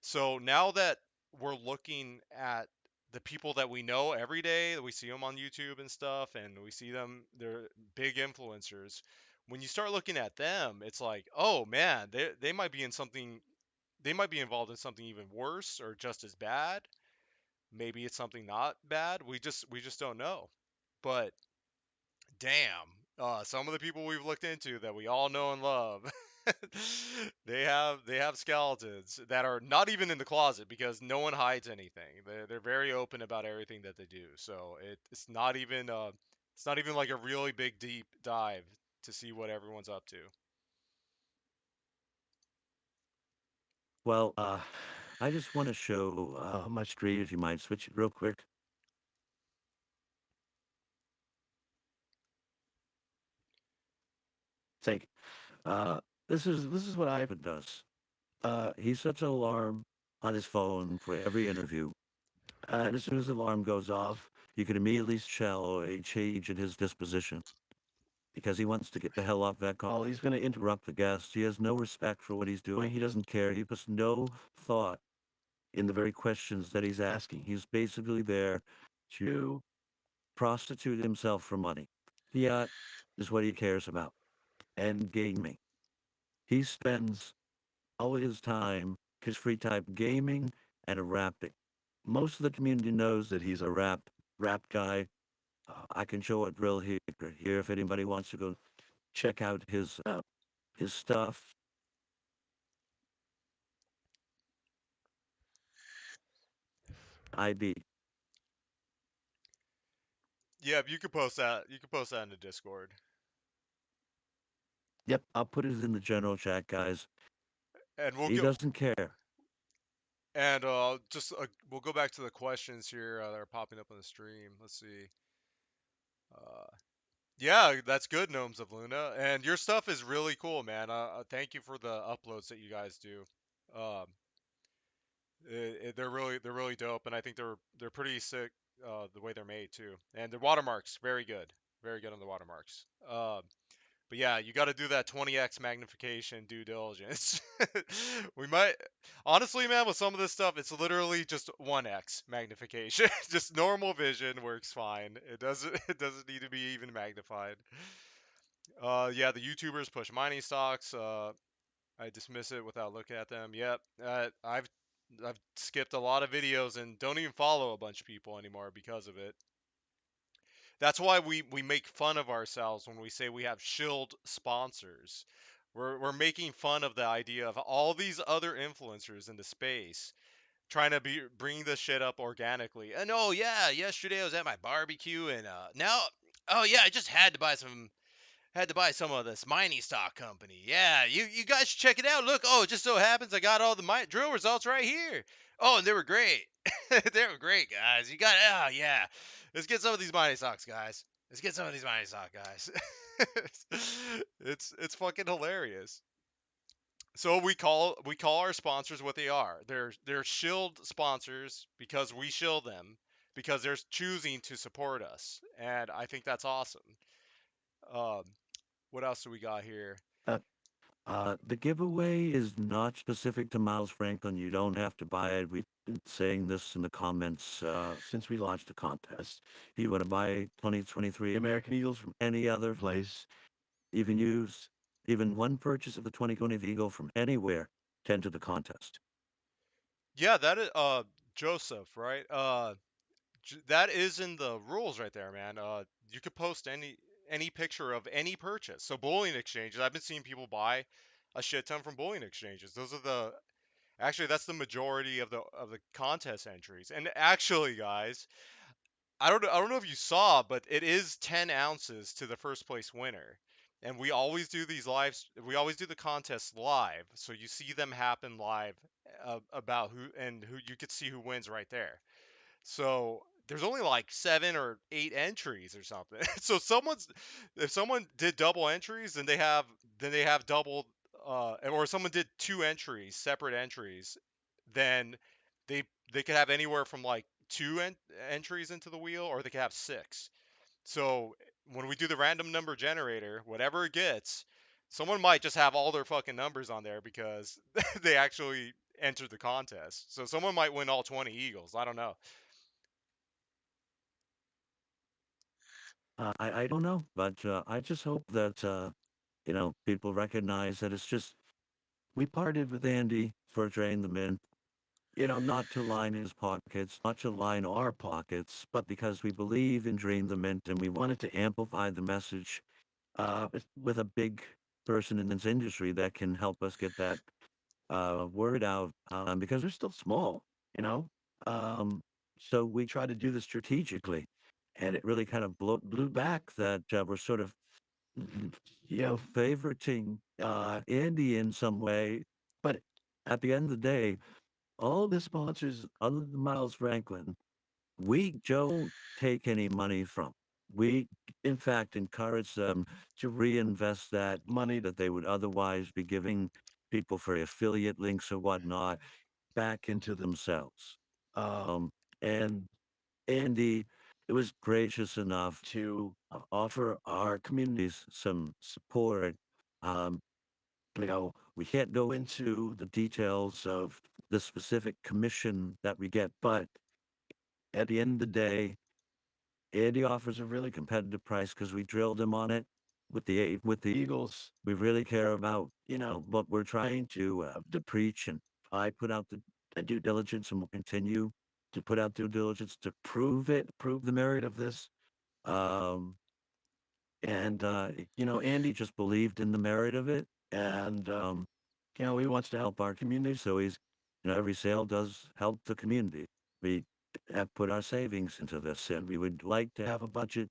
So now that we're looking at the people that we know every day, that we see them on YouTube and stuff, and we see them, they're big influencers. When you start looking at them, it's like, oh man, they might be in something, they might be involved in something even worse or just as bad. Maybe it's something not bad. We just don't know. But damn, some of the people we've looked into that we all know and love, they have skeletons that are not even in the closet because no one hides anything. They're very open about everything that they do. So it's not even like a really big deep dive to see what everyone's up to. Well, I just want to show my screen, if you mind, switch it real quick. Take. Uh, this is what Ivan does. He sets an alarm on his phone for every interview. And as soon as the alarm goes off, you can immediately show a change in his disposition because he wants to get the hell off that call. He's going to interrupt the guest. He has no respect for what he's doing. He doesn't care. He puts no thought in the very questions that he's asking. He's basically there to prostitute himself for money. Fiat is what he cares about. And gaming. He spends all his time, his free time gaming and rapping. Most of the community knows that he's a rap guy. I can show a drill here if anybody wants to go check out his stuff. IB. Yeah, you could post that. You could post that in the Discord, Yep, I'll put it in the general chat, guys. and we'll He go. doesn't care. And just we'll go back to the questions here that are popping up on the stream. Let's see. Uh, yeah, that's good, Gnomes of Luna. And your stuff is really cool, man. Thank you for the uploads that you guys do. Um, they're really dope, and I think they're pretty sick. The way they're made too, and the watermarks very good on the watermarks. But yeah, you got to do that 20x magnification due diligence. We might, honestly, man, with some of this stuff, it's literally just 1x magnification. Just normal vision works fine. It doesn't need to be even magnified. Yeah, the YouTubers push mining stocks. I dismiss it without looking at them. Yep. I've skipped a lot of videos and don't even follow a bunch of people anymore because of it. That's why we make fun of ourselves when we say we have shilled sponsors. We're making fun of the idea of all these other influencers in the space trying to bring this shit up organically. And oh yeah, yesterday I was at my barbecue and now oh yeah, I just had to buy some of this mining stock company. Yeah, you guys should check it out. Look, oh, it just so happens I got all the drill results right here. Oh, and they were great. They were great, guys. You got oh yeah. Let's get some of these mining stocks, guys. Let's get some of these mining stock guys. It's fucking hilarious. So we call our sponsors what they are. They're shield sponsors because we shield them because they're choosing to support us, and I think that's awesome. Um, what else do we got here? Uh, the giveaway is not specific to Miles Franklin. You don't have to buy it. We've been saying this in the comments since we launched the contest. If you want to buy 2023 American Eagles from any other place, even use even one purchase of the 2020 Eagle from anywhere to enter the contest. Yeah, that is Joseph, right? That is in the rules right there, man. You could post any picture of any purchase. So bullion exchanges, I've been seeing people buy a shit ton from bullion exchanges. Those are the actually that's the majority of the contest entries. And actually, guys, I don't know if you saw, but it is 10 ounces to the first place winner. And we always do these lives. We always do the contests live, so you see them happen live about who you could see who wins right there. So there's only like 7 or 8 entries or something. So if someone did double entries, then they have double or someone did 2 entries, separate entries, then they they could have anywhere from like entries into the wheel, or they could have six. So when we do the random number generator, whatever it gets, someone might just have all their fucking numbers on there because they actually entered the contest. So someone might win all 20 Eagles. I don't know. I don't know, but I just hope that people recognize that it's just we parted with Andy for Drain the Mint. Not to line his pockets, not to line our pockets, but because we believe in Drain the Mint and we wanted to amplify the message with a big person in this industry that can help us get that word out because we're still small, you know? Um, so we try to do this strategically. And it really kind of blew back that we're sort of, favoriting Andy in some way. But at the end of the day, all the sponsors, other than Miles Franklin, we don't take any money from. We, in fact, encourage them to reinvest that money that they would otherwise be giving people for affiliate links or whatnot back into themselves. And Andy was gracious enough to offer our communities some support. Um, we can't go into the details of the specific commission that we get, but at the end of the day, Andy offers a really competitive price because we drilled him on it with the Eagles. We really care about what we're trying to preach, and I put out the due diligence, and will continue to put out due diligence to prove the merit of this. Um, and Andy just believed in the merit of it, and he wants to help our community, so every sale does help the community. We have put our savings into this, and we would like to have a budget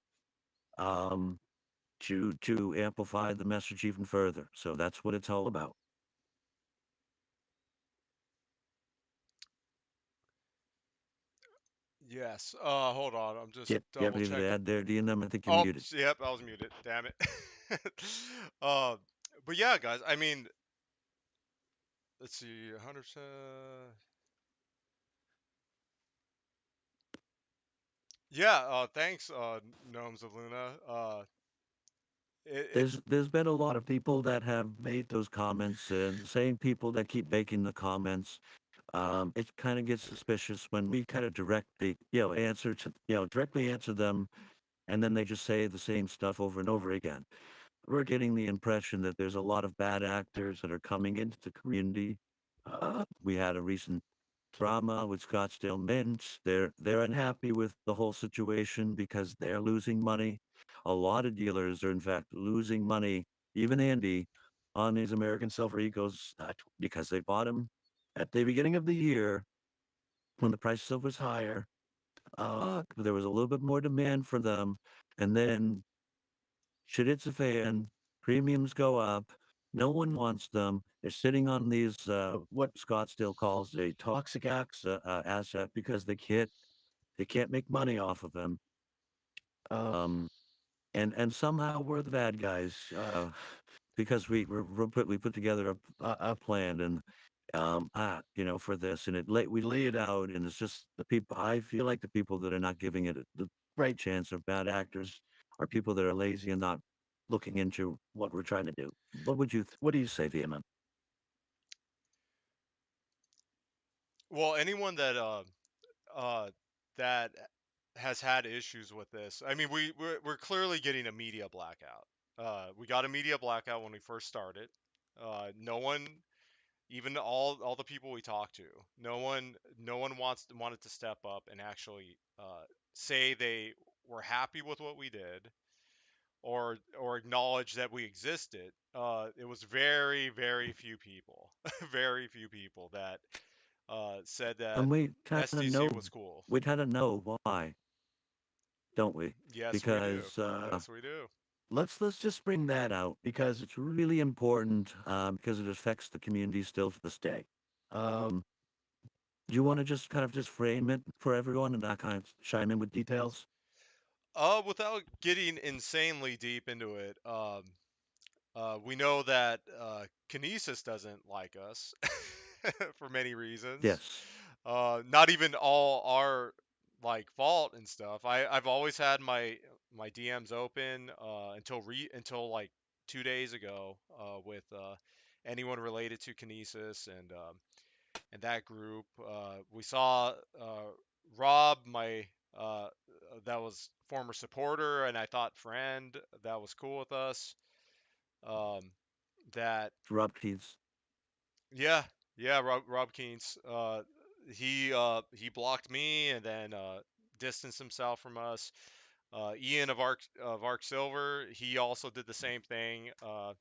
um, to amplify the message even further. So that's what it's all about. Yes. Hold on. I'm just Yep. You have double anything to checking. add there, DNM? I think you're Oh, muted. yep. I was muted. Damn it. uh, but yeah, guys. I mean, let's see. 100%. Yeah. Thanks, Gnomes of Luna. It There's been a lot of people that have made those comments, and the same people that keep making the comments. It kind of gets suspicious when we kind of directly answer them, and then they just say the same stuff over and over again. We're getting the impression that there's a lot of bad actors that are coming into the community. We had a recent drama with Scottsdale Mint. They're unhappy with the whole situation because they're losing money. A lot of dealers are in fact losing money, even Andy, on these American Silver Eagles because they bought them at the beginning of the year when the price of silver was higher. There was a little bit more demand for them, and then shit hits a fan, premiums go up. No one wants them. They're sitting on these, what Scottsdale calls a toxic asset because they can't make money off of them. Um, and somehow we're the bad guys. because we put together a plan and for this, and we lay it out, and it's just the people. I feel like the people that are not giving it the right chance are bad actors, are people that are lazy and not looking into what we're trying to do. What do you say, VM? Well, anyone uh that has had issues with this. I mean, we're clearly getting a media blackout. We got a media blackout when we first started. No one, even all the people we talked to, no one wanted to step up and actually say they were happy with what we did or acknowledge that we existed. It was very very few people, very few people that said that And SDC was cool. we kind of know why, don't we? Yes, we do. Because Yes, we do. let's just bring that out because it's really important because it affects the community still to this day. Um, do you want to just kind of just frame it for everyone and not kind of chime in with details? Without getting insanely deep into it, we know that Kinesis doesn't like us for many reasons. Yes. Not even all our like fault and stuff. I've always had my DMs open until like 2 days ago with anyone related to Kinesis and that group. We saw Rob, my uh, that was former supporter and I thought friend that was cool with us. Um, that Rob Keys. yeah, yeah, Rob Keynes. He blocked me and then distanced himself from us. Ian of Arc Silver, he also did the same thing. Uh,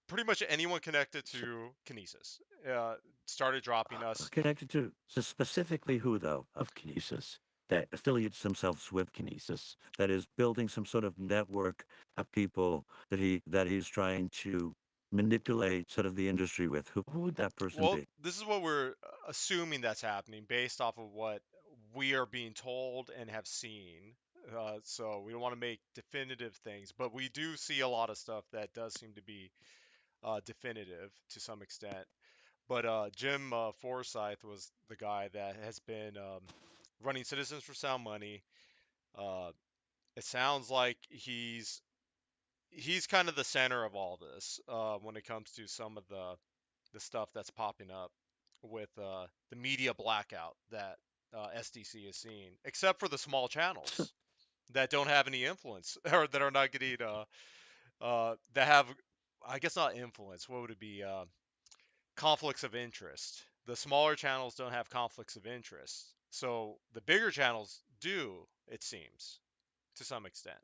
Pretty much anyone connected to Kinesis uh, started dropping us. Connected to specifically who, though, of Kinesis that affiliates themselves with Kinesis, that is building some sort of network of people that he's trying to manipulate sort of the industry with. Who would that person Well, be? this is what we're assuming that's happening based off of what we are being told and have seen. So we don't want to make definitive things, but we do see a lot of stuff that does seem to be definitive to some extent. But Jim Forsyth was the guy that has been running Citizens for Sound Money. Uh, it sounds like he's kind of the center of all this when it comes to some of the stuff that's popping up with the media blackout that SDC is seeing, except for the small channels that don't have any influence or that are not getting that have, I guess not influence. What would it be? Conflicts of interest. The smaller channels don't have conflicts of interest, so the bigger channels do. It seems to some extent.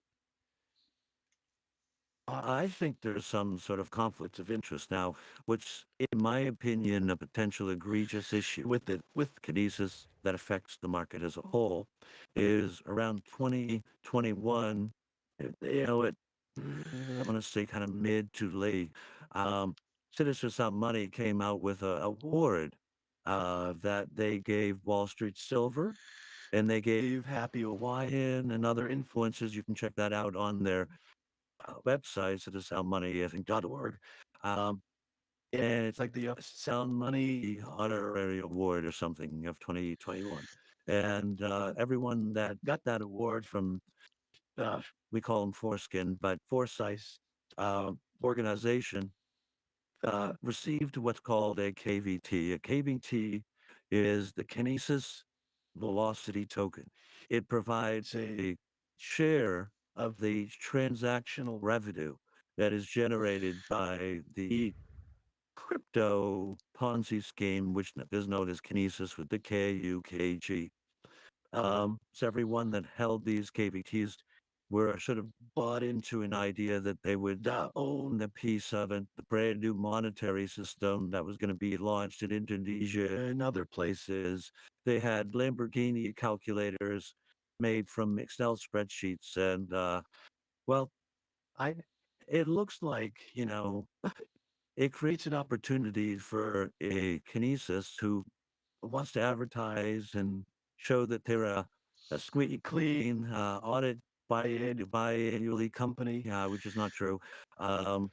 I think there's some sort of conflicts of interest now, which, in my opinion, a potential egregious issue with Kinesis that affects the market as a whole is around 2021. I want to say kind of mid to late. Um, Citizens Without Money came out with a award that they gave Wall Street Silver, and they gave Happy Hawaiian and other influencers. You can check that out on their website, citizensoundmoney, I think, .org. Um, and it's like the Sound Money Honorary Award or something of 2021. And everyone that got that award from, uh, we call them Foreskin, but Forsyth organization received what's called a KVT. A KVT is the Kinesis Velocity Token. It provides a share of the transactional revenue that is generated by the crypto Ponzi scheme, which is known as Kinesis with the KUKG. So everyone that held these KVTs were sort of bought into an idea that they would own a piece of it, the brand new monetary system that was going to be launched in Indonesia and other places. They had Lamborghini calculators made from Excel spreadsheets, and well, I it looks like it creates an opportunity for a Kinesis who wants to advertise and show that they're a squeaky clean audit biannually company, which is not true. Um,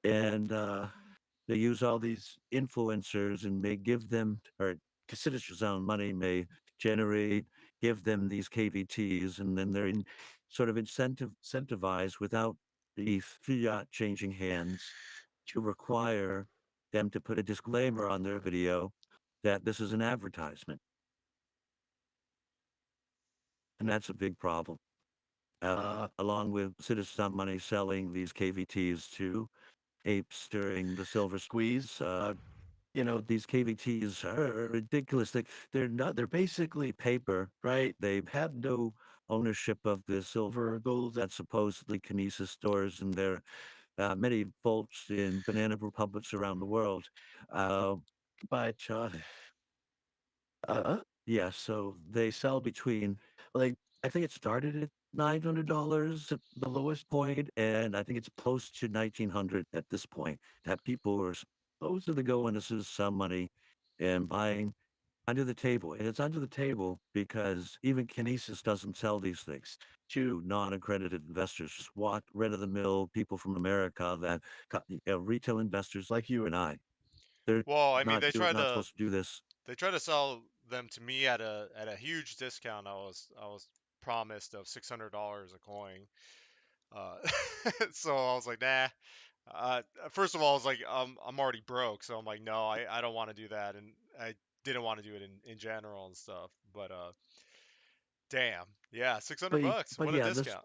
and they use all these influencers and may give them, or Kinesis' own money may generate, give them these KVTs, and then they're sort of incentivized without the fiat changing hands to require them to put a disclaimer on their video that this is an advertisement. And that's a big problem. Along with Citizen Money selling these KVTs to Apes during the Silver Squeeze. These KVTs are ridiculous. They're not, they're basically paper, right? They have no ownership of the silver or gold that supposedly Kinesis stores in their many vaults in banana republics around the world. Uh, but yeah, so they sell between, like, I think it started at $900 at the lowest point, and I think it's close to 1900 at this point, that people are supposedly going to lose some money and buying under the table. And it's under the table because even Kinesis doesn't sell these things to non-accredited investors, just walk run-of-the-mill people from America that retail investors like you and I. They're Well, I mean, not supposed to do this. they try to sell them to me at a huge discount. I was promised of $600 a coin. Uh, so I was like, nah. First of all, I was like, I'm already broke, so I'm like, no, I don't want to do that, and I didn't want to do it in general and stuff. But damn, yeah, 600 bucks. But What a yeah, this discount.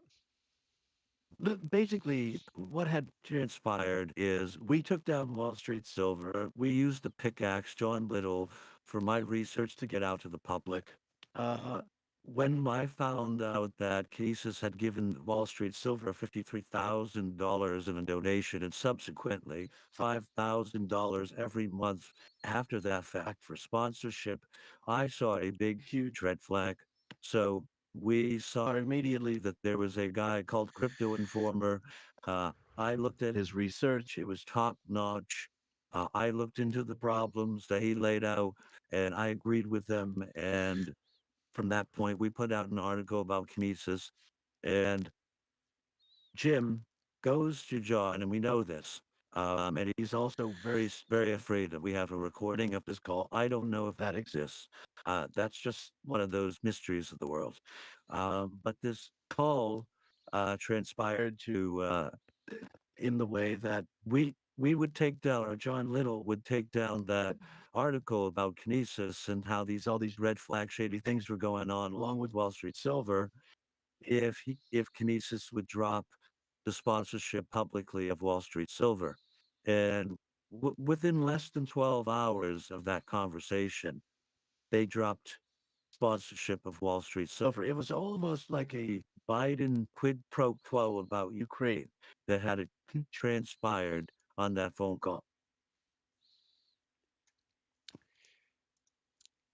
basically what had transpired is we took down Wall Street Silver. We used the pickaxe John Little for my research to get out to the public. Uh, when I found out that Kinesis had given Wall Street Silver $53,000 in a donation and subsequently $5,000 every month after that fact for sponsorship, I saw a big, huge red flag. So we saw immediately that there was a guy called Crypto Informer. I looked at his research, it was top notch. I looked into the problems that he laid out and I agreed with them. And from that point, we put out an article about Kinesis. And Jim goes to John, and we know this. And he's also very afraid that we have a recording of this call. I don't know if that exists. That's just one of those mysteries of the world. But this call transpired to in the way that we would take down, or John Little would take down that article about Kinesis and how these all these red flag shady things were going on, along with Wall Street Silver if Kinesis would drop the sponsorship publicly of Wall Street Silver. And within less than 12 hours of that conversation, they dropped sponsorship of Wall Street Silver. It was almost like a Biden quid pro quo about Ukraine that had transpired on that phone call.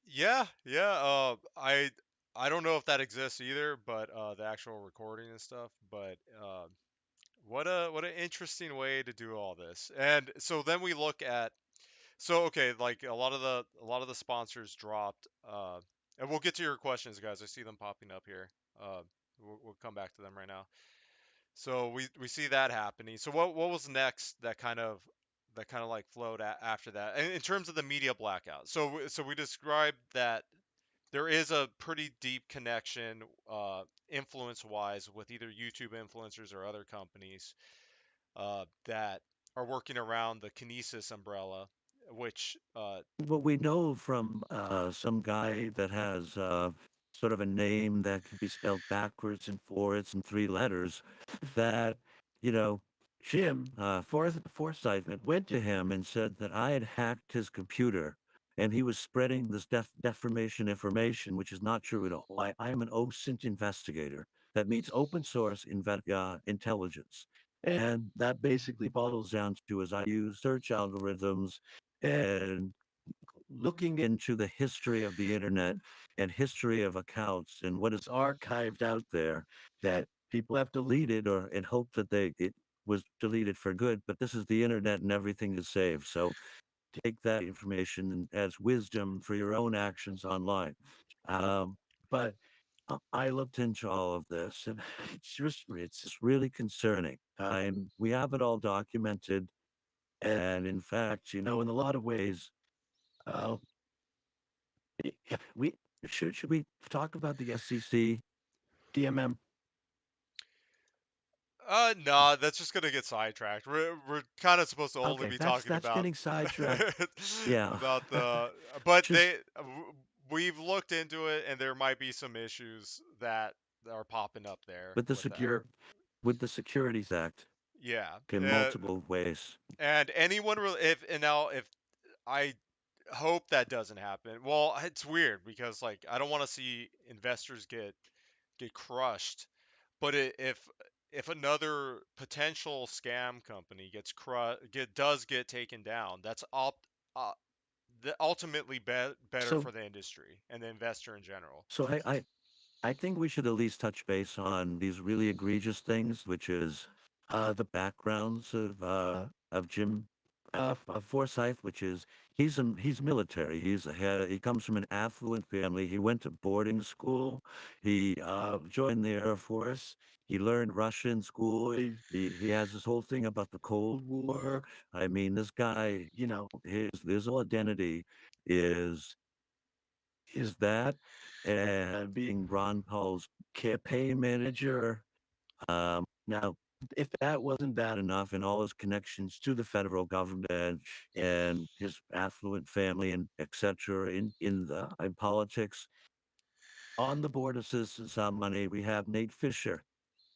Yeah, yeah. I don't know if that exists either, but the actual recording and stuff. But what an interesting way to do all this. And so then we look at okay, like a lot of the sponsors dropped. And we'll get to your questions, guys. I see them popping up here. Uh, we'll come back to them right now. So we see that happening. So what was next that kind of like flowed after that in terms of the media blackout? So we described that there is a pretty deep connection, influence wise, with either YouTube influencers or other companies that are working around the Kinesis umbrella, which What we know from some guy that has sort of a name that can be spelled backwards and forwards and three letters, that, you know, Jim Forsyth went to him and said that I had hacked his computer and he was spreading this defamation information, which is not true at all. I am an OSINT investigator. That means open source intelligence. And that basically boils down to as I use search algorithms and looking into the history of the internet and history of accounts and what is archived out there that people have deleted or in hope that it was deleted for good. But this is the internet and everything is saved. So take that information and as wisdom for your own actions online. Um, but I looked into all of this, and it's just really concerning. We have it all documented, and in fact, in a lot of ways, uh, we should we talk about the SEC, DMM? No, that's just gonna get sidetracked. We're kind of supposed to only Okay, be that's talking that's about getting sidetracked. Yeah, about but just we've looked into it, and there might be some issues that are popping up there with the with that. secure with the Securities Act Yeah, in multiple ways. and anyone will if I hope that doesn't happen. Well, it's weird because like I don't want to see investors get crushed. But if another potential scam company does get taken down, that's uh, ultimately better So for the industry and the investor in general. so I think we should at least touch base on these really egregious things, which is the backgrounds of Jim Forsyth, which is he's military. He comes from an affluent family. He went to boarding school. He joined the Air Force. He learned Russian in school. He has this whole thing about the Cold War. I mean, this guy, his whole identity is that and being Ron Paul's campaign manager. Now, if that wasn't bad enough and all his connections to the federal government and his affluent family and etc. in politics, on the board of Citizens on Money, we have Nate Fisher.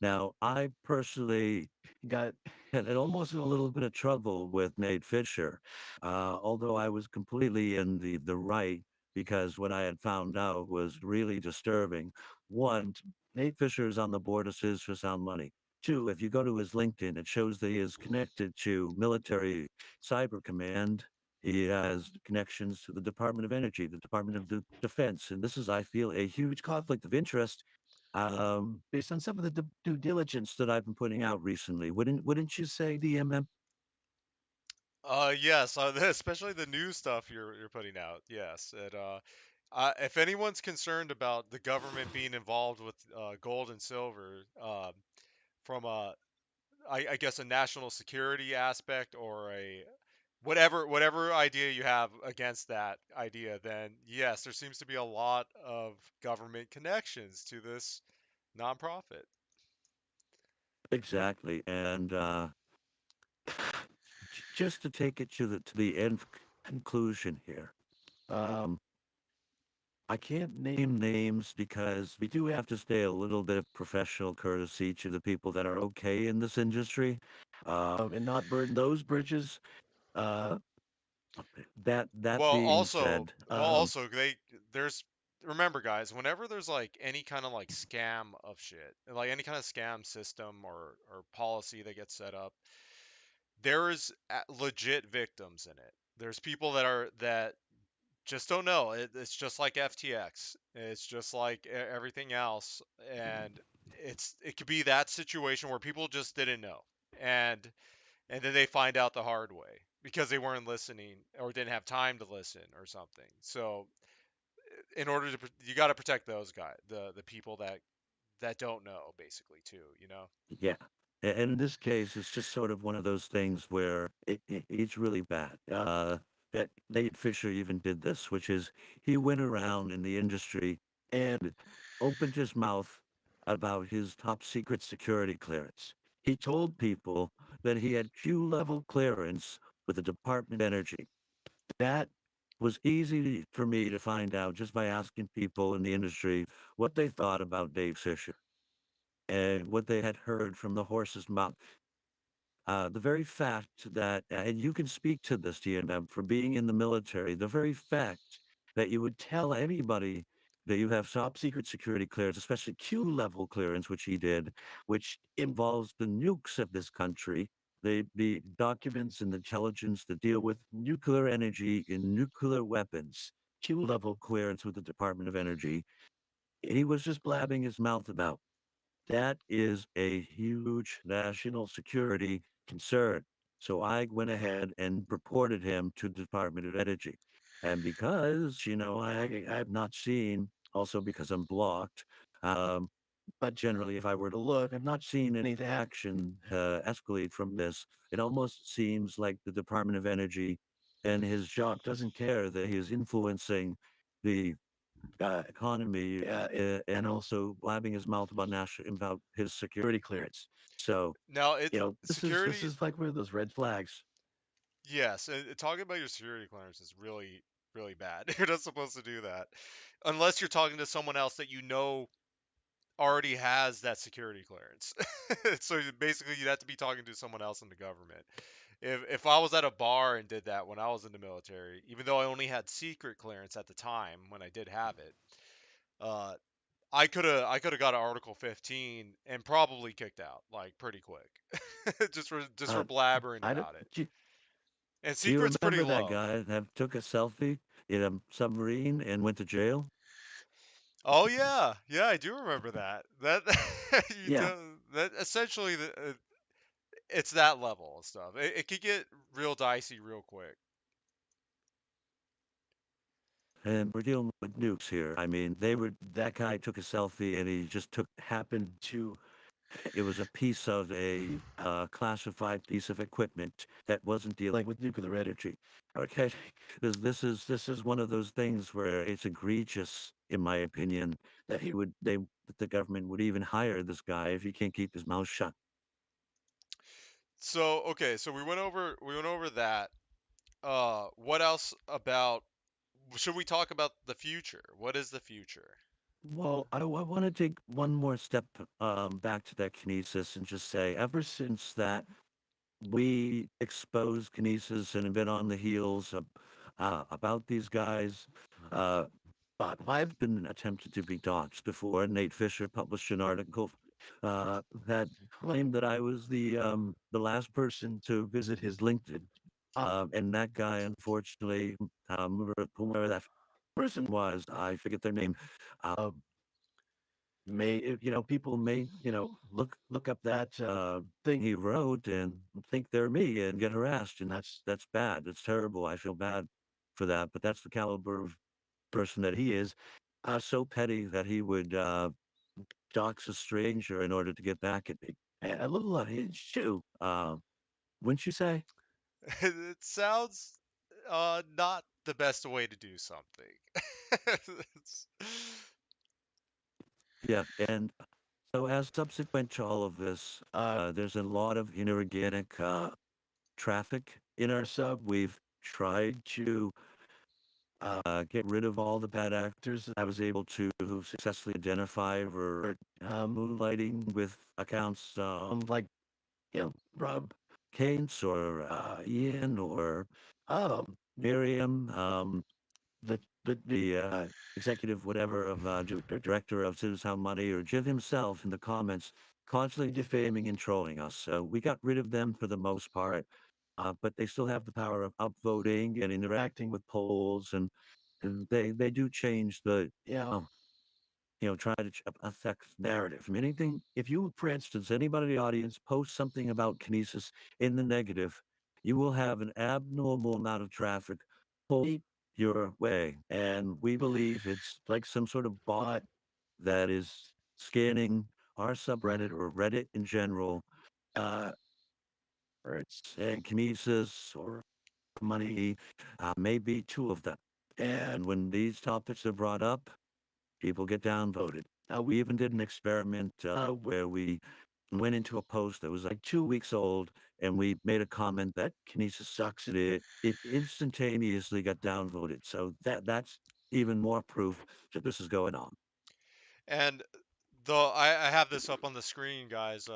Now, I personally got had almost in a little bit of trouble with Nate Fisher, although I was completely in the right because what I had found out was really disturbing. One, Nate Fisher is on the board of Citizens for Sound Money. Two, if you go to his LinkedIn, it shows that he is connected to military cyber command. He has connections to the Department of Energy, the Department of Defense, and this is, I feel, a huge conflict of interest based on some of the due diligence that I've been putting out recently. Wouldn't you say, DMM? Yes, especially the new stuff you're putting out. Yes, if anyone's concerned about the government being involved with gold and silver, from I guess a national security aspect or a whatever idea you have against that idea, then yes, there seems to be a lot of government connections to this nonprofit. Exactly. And just to take it to the end conclusion here, um, I can't name names because we do have to stay a little bit of professional courtesy to the people that are okay in this industry, and not burn those bridges. Uh, that Well, being also, said, well, also they there's remember guys, whenever there's like any kind of like scam of shit, like any kind of scam system or policy that gets set up, there is legit victims in it. There's people that just don't know. It's just like FTX. It's just like everything else, and it could be that situation where people just didn't know, and and then they find out the hard way because they weren't listening or didn't have time to listen or something. So in order to you got to protect those guys, the people that don't know, basically too. You know. yeah. And in this case, it's just sort of one of those things where it's really bad. That Nate Fisher even did this, which is he went around in the industry and opened his mouth about his top secret security clearance. He told people that he had Q level clearance with the Department of Energy. That was easy for me to find out just by asking people in the industry what they thought about Dave Fisher and what they had heard from the horse's mouth. The very fact that, and you can speak to this, DNM, for being in the military, the very fact that you would tell anybody that you have top secret security clearance, especially Q level clearance, which he did, which involves the nukes of this country, the documents and intelligence that deal with nuclear energy and nuclear weapons, Q level clearance with the Department of Energy. He was just blabbing his mouth about. That is a huge national security concern. So I went ahead and reported him to the Department of Energy. And because, I have not seen, also because I'm blocked, Um, but generally, if I were to look, I'm not seeing any action escalate from this. It almost seems like the Department of Energy and his job doesn't care that he is influencing the economy and also blabbing his mouth about national about his security clearance. So Now, it's this security. is like one of those red flags. Yes, and talking about your security clearance is really, really bad. You're not supposed to do that unless you're talking to someone else that you know already has that security clearance. So basically, you'd have to be talking to someone else in the government. If I was at a bar and did that when I was in the military, even though I only had secret clearance at the time when I did have it, uh, I could have got an Article 15 and probably kicked out like pretty quick, just for Uh, blabbering I don't. about it. And Do you secret's pretty remember that low. guy that took a selfie in a submarine and went to jail? Oh yeah, yeah, I do remember that. That you Yeah, do, that essentially it's that level of stuff. It could get real dicey real quick. and we're dealing with nukes here. I mean, they were that guy took a selfie and he just took happened to it was a piece of a classified piece of equipment that wasn't dealing with nuclear energy. Okay, because this is one of those things where it's egregious, in my opinion, that that the government would even hire this guy if he can't keep his mouth shut. So okay, so we went over that. What else about? Should we talk about the future? What is the future? Well, I want to take one more step back to that kinesis and just say, ever since that we exposed Kinesis and have been on the heels of, about these guys. Uh, but I've been attempted to be doxxed before. Nate Fisher published an article that claimed that I was the last person to visit his LinkedIn. And that guy, unfortunately, whoever that person was, I forget their name, uh, people may look up that thing he wrote and think they're me and get harassed, and that's bad. That's terrible. I feel bad for that, but that's the caliber of person that he is. So petty that he would dox a stranger in order to get back at me. A little unhinged too, wouldn't you say? It sounds not the best way to do something. It's- Yeah, and so as subsequent to all of this, there's a lot of inorganic traffic in our sub. We've tried to get rid of all the bad actors that I was able to successfully identify for moonlighting with accounts like Rob Keynes or Ian or Miriam, the executive whatever of director of Citizen Money or Jim himself in the comments constantly defaming and trolling us. So we got rid of them for the most part, but they still have the power of upvoting and interacting with polls, and they do change the try to affect narrative. I mean, anything, if you, for instance, anybody in the audience posts something about Kinesis in the negative, you will have an abnormal amount of traffic pulled your way. And we believe it's like some sort of bot that is scanning our subreddit or Reddit in general, uh, or it's saying Kinesis or money, maybe two of them. And when these topics are brought up, people get downvoted. We even did an experiment where we went into a post that was like 2 weeks old, and we made a comment that Kinesis sucks at it. It instantaneously got downvoted. So that's even more proof that this is going on. and though I have this up on the screen, guys.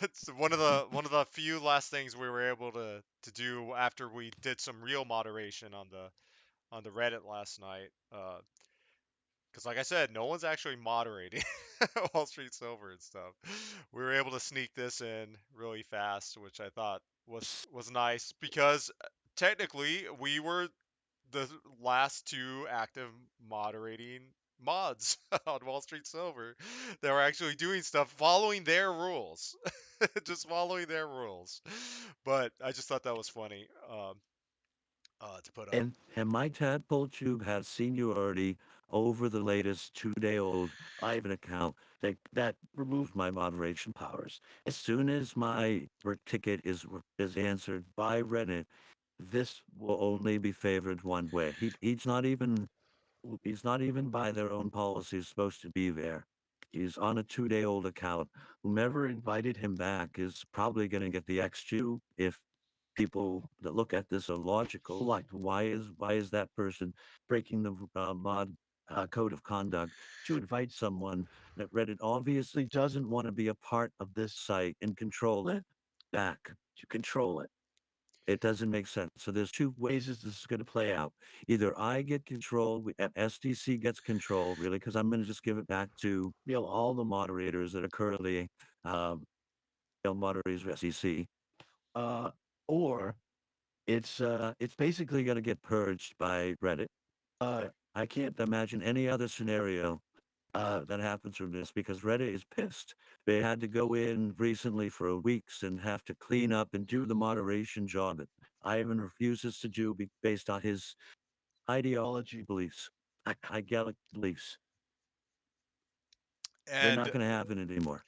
It's one of the few last things we were able to do after we did some real moderation on the Reddit last night. Because like I said, no one's actually moderating Wall Street Silver and stuff. We were able to sneak this in really fast, which I thought was nice because technically we were the last two active moderating mods on Wall Street Silver that were actually doing stuff following their rules, just following their rules. But I just thought that was funny to put up. And my tadpole tube has seniority over the latest 2-day-old Ivan account that removed my moderation powers. As soon as my ticket is answered by Reddit, this will only be favored one way. He's not even by their own policies supposed to be there. He's on a 2-day-old account. Whomever invited him back is probably going to get the X2 if people that look at this are logical. Like, why is that person breaking the mod code of conduct to invite someone that Reddit obviously doesn't want to be a part of this site and control it back to control it? It doesn't make sense. So there's two ways this is going to play out. Either I get control, SDC gets control, really, because I'm going to just give it back to all the moderators that are currently um, moderators of SDC, or it's basically going to get purged by Reddit. I can't imagine any other scenario that happens from this because Reddit is pissed. They had to go in recently for weeks and have to clean up and do the moderation job that Ivan refuses to do based on his ideology beliefs, ideological beliefs. They're And not going to have it anymore.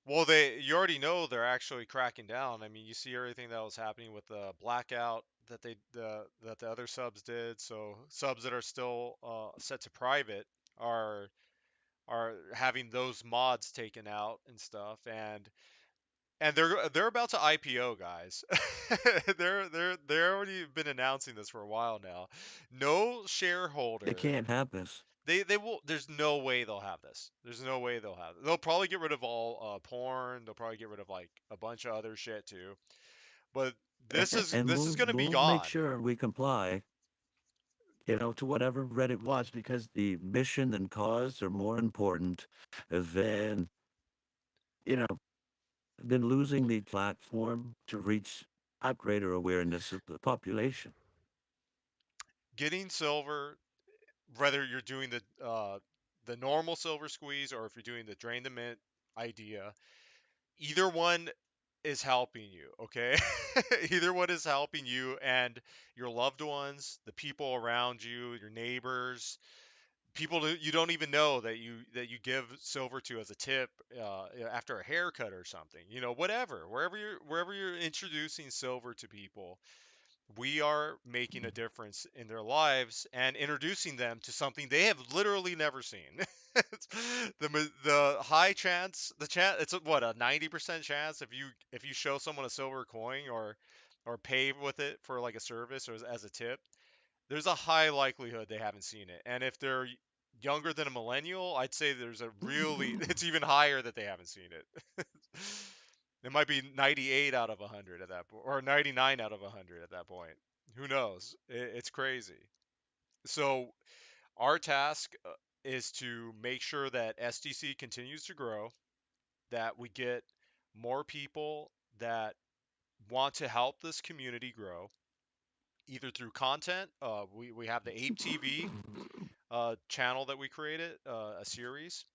well, you already know they're actually cracking down. I mean, you see everything that was happening with the blackout that the other subs did. So subs that are still set to private are having those mods taken out and stuff, and they're about to IPO, guys. They're already been announcing this for a while now. No They shareholder. can't have this. They will. There's no way they'll have this. There's no way they'll have it. They'll probably get rid of all porn. They'll probably get rid of like a bunch of other shit too. But And this is we'll gonna be we'll make gone. sure we comply, to whatever Reddit wants because the mission and cause are more important than, you know, than losing the platform to reach a greater awareness of the population. Getting silver, whether you're doing the normal silver squeeze or if you're doing the drain the mint idea, either one is helping you, okay? Either one is helping you and your loved ones, the people around you, your neighbors, people that you don't even know that you give silver to as a tip after a haircut or something. You know, whatever, wherever you're introducing silver to people, we are making a difference in their lives and introducing them to something they have literally never seen. The high chance, the chance, it's what, a 90% chance if you show someone a silver coin or pay with it for like a service or as a tip, there's a high likelihood they haven't seen it. And if they're younger than a millennial, I'd say there's a really it's even higher that they haven't seen it. It might be 98 out of 100 at that point, or 99 out of 100 at that point. Who knows? It's crazy. So our task is to make sure that SDC continues to grow, that we get more people that want to help this community grow, either through content. We have the ApeTv channel that we created, a series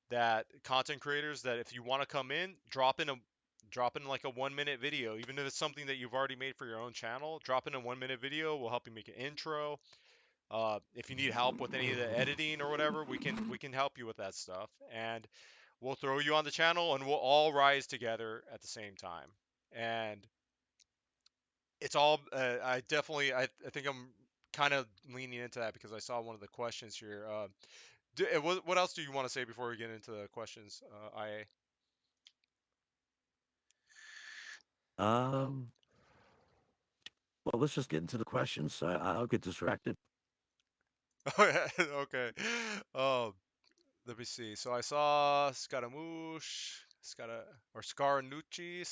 that content creators that if you want to come in, drop in like a 1 minute video, even if it's something that you've already made for your own channel. Drop in a 1 minute video. We'll help you make an intro. If you need help with any of the editing or whatever, we can help you with that stuff, and we'll throw you on the channel, and we'll all rise together at the same time. And it's all I think I'm kind of leaning into that because I saw one of the questions here. What else do you want to say before we get into the questions, Um, well, let's just get into the questions. I'll get distracted. IA? Okay. Um, Let me see. So I saw Scaramouche, Scarnucci,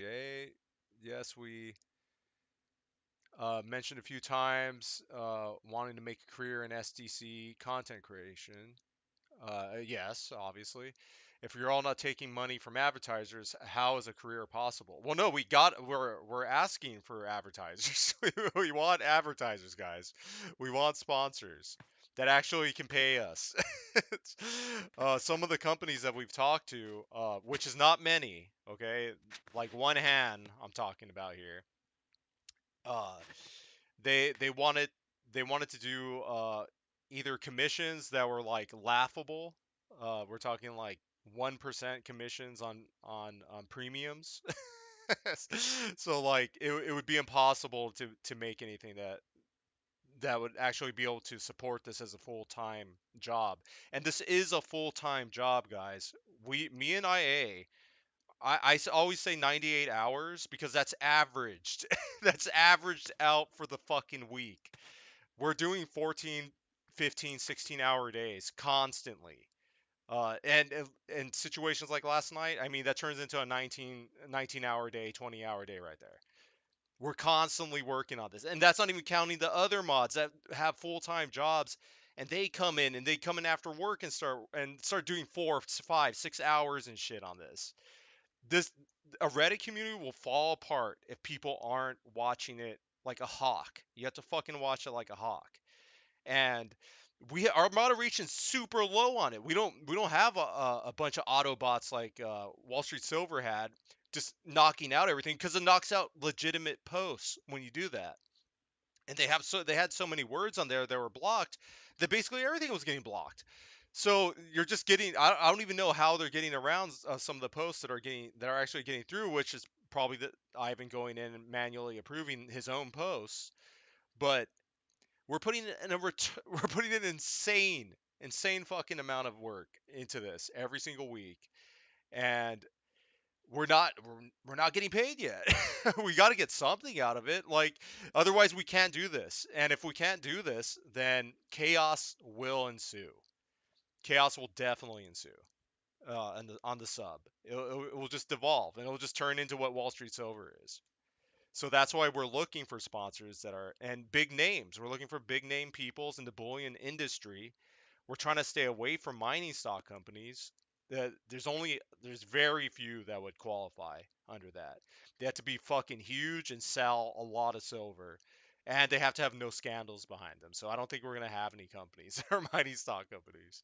eh? Yes, we mentioned a few times wanting to make a career in SDC content creation. Yes, obviously. If you're all not taking money from advertisers, how is a career possible? Well, no, we're asking for advertisers. We want advertisers, guys. We want sponsors that actually can pay us. Some of the companies that we've talked to, which is not many, okay, like one hand, I'm talking about here. Uh, they wanted to do. either commissions that were like laughable. We're talking like 1% commissions on premiums. So like it would be impossible to make anything that would actually be able to support this as a full-time job. And this is a full-time job, guys. Me and always say 98 hours because that's averaged. That's averaged out for the fucking week. We're doing 14, 15, 16-hour days constantly. And in situations like last night, I mean, that turns into a 19-hour day, 20-hour day right there. We're constantly working on this. And that's not even counting the other mods that have full-time jobs and they come in after work and start doing 4, 5, 6 hours and shit on this. This A Reddit community will fall apart if people aren't watching it like a hawk. You have to fucking watch it like a hawk. And our moderation's super low on it. We don't have a bunch of Autobots like Wall Street Silver had, just knocking out everything because it knocks out legitimate posts when you do that. And they had so many words on there that were blocked that basically everything was getting blocked. So you're just getting I don't even know how they're getting around some of the posts that are actually getting through, which is probably that Ivan going in and manually approving his own posts. But we're putting an insane fucking amount of work into this every single week, and we're not getting paid yet. We got to get something out of it, like otherwise we can't do this. And if we can't do this, then chaos will ensue. Chaos will definitely ensue on the sub. It will just devolve and it'll just turn into what Wall Street Silver is. So that's why we're looking for sponsors that are and big names. We're looking for big name peoples in the bullion industry. We're trying to stay away from mining stock companies. There's very few that would qualify under that. They have to be fucking huge and sell a lot of silver. And they have to have no scandals behind them. So I don't think we're gonna have any companies that are mining stock companies.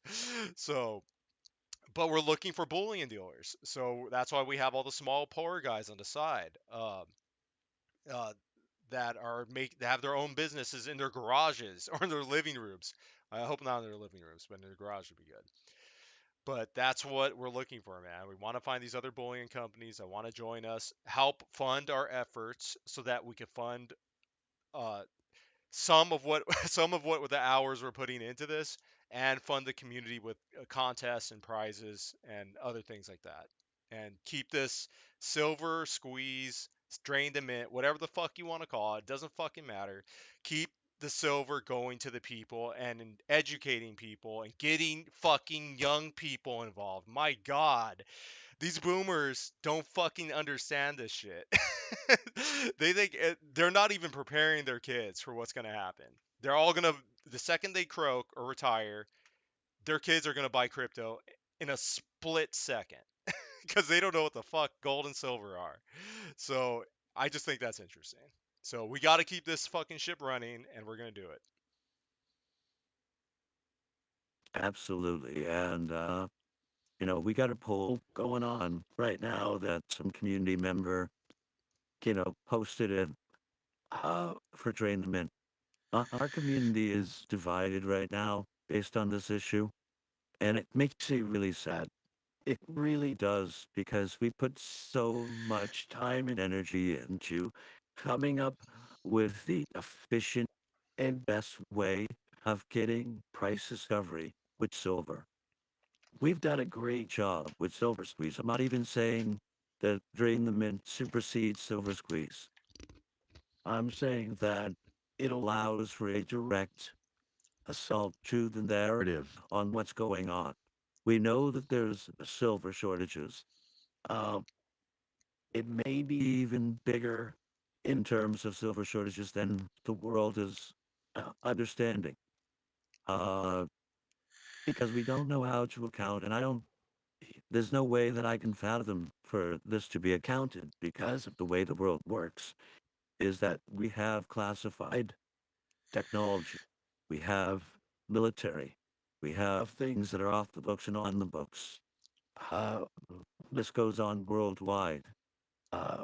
So but we're looking for bullion dealers. So that's why we have all the small poor guys on the side. Uh, that have their own businesses in their garages or in their living rooms. I hope not in their living rooms, but in their garage would be good. But that's what we're looking for, man. We want to find these other bullion companies that want to join us, help fund our efforts so that we can fund uh, some of what some of what the hours we're putting into this and fund the community with contests and prizes and other things like that and keep this silver squeeze drain the mint whatever the fuck you want to call it doesn't fucking matter. Keep the silver going to the people and educating people and getting fucking young people involved. My god, these boomers don't fucking understand this shit. They think they're not even preparing their kids for what's going to happen. They're all going to, the second they croak or retire, their kids are going to buy crypto in a split second because they don't know what the fuck gold and silver are. So I just think that's interesting. So we got to keep this fucking ship running and we're going to do it. Absolutely. And, we got a poll going on right now that some community member, posted it for Drain the Mint. Our community is divided right now based on this issue, and it makes me really sad. It really does because we put so much time and energy into coming up with the efficient and best way of getting price discovery with silver. We've done a great job with SilverSqueeze. I'm not even saying that Drain the Mint supersedes SilverSqueeze. I'm saying that it allows for a direct assault to the narrative on what's going on. We know that there's silver shortages. Uh, it may be even bigger in terms of silver shortages than the world is understanding. Uh, because we don't know how to account, and there's no way that I can fathom for this to be accounted because of the way the world works, is that we have classified technology, we have military, we have things that are off the books and on the books. Uh, this goes on worldwide.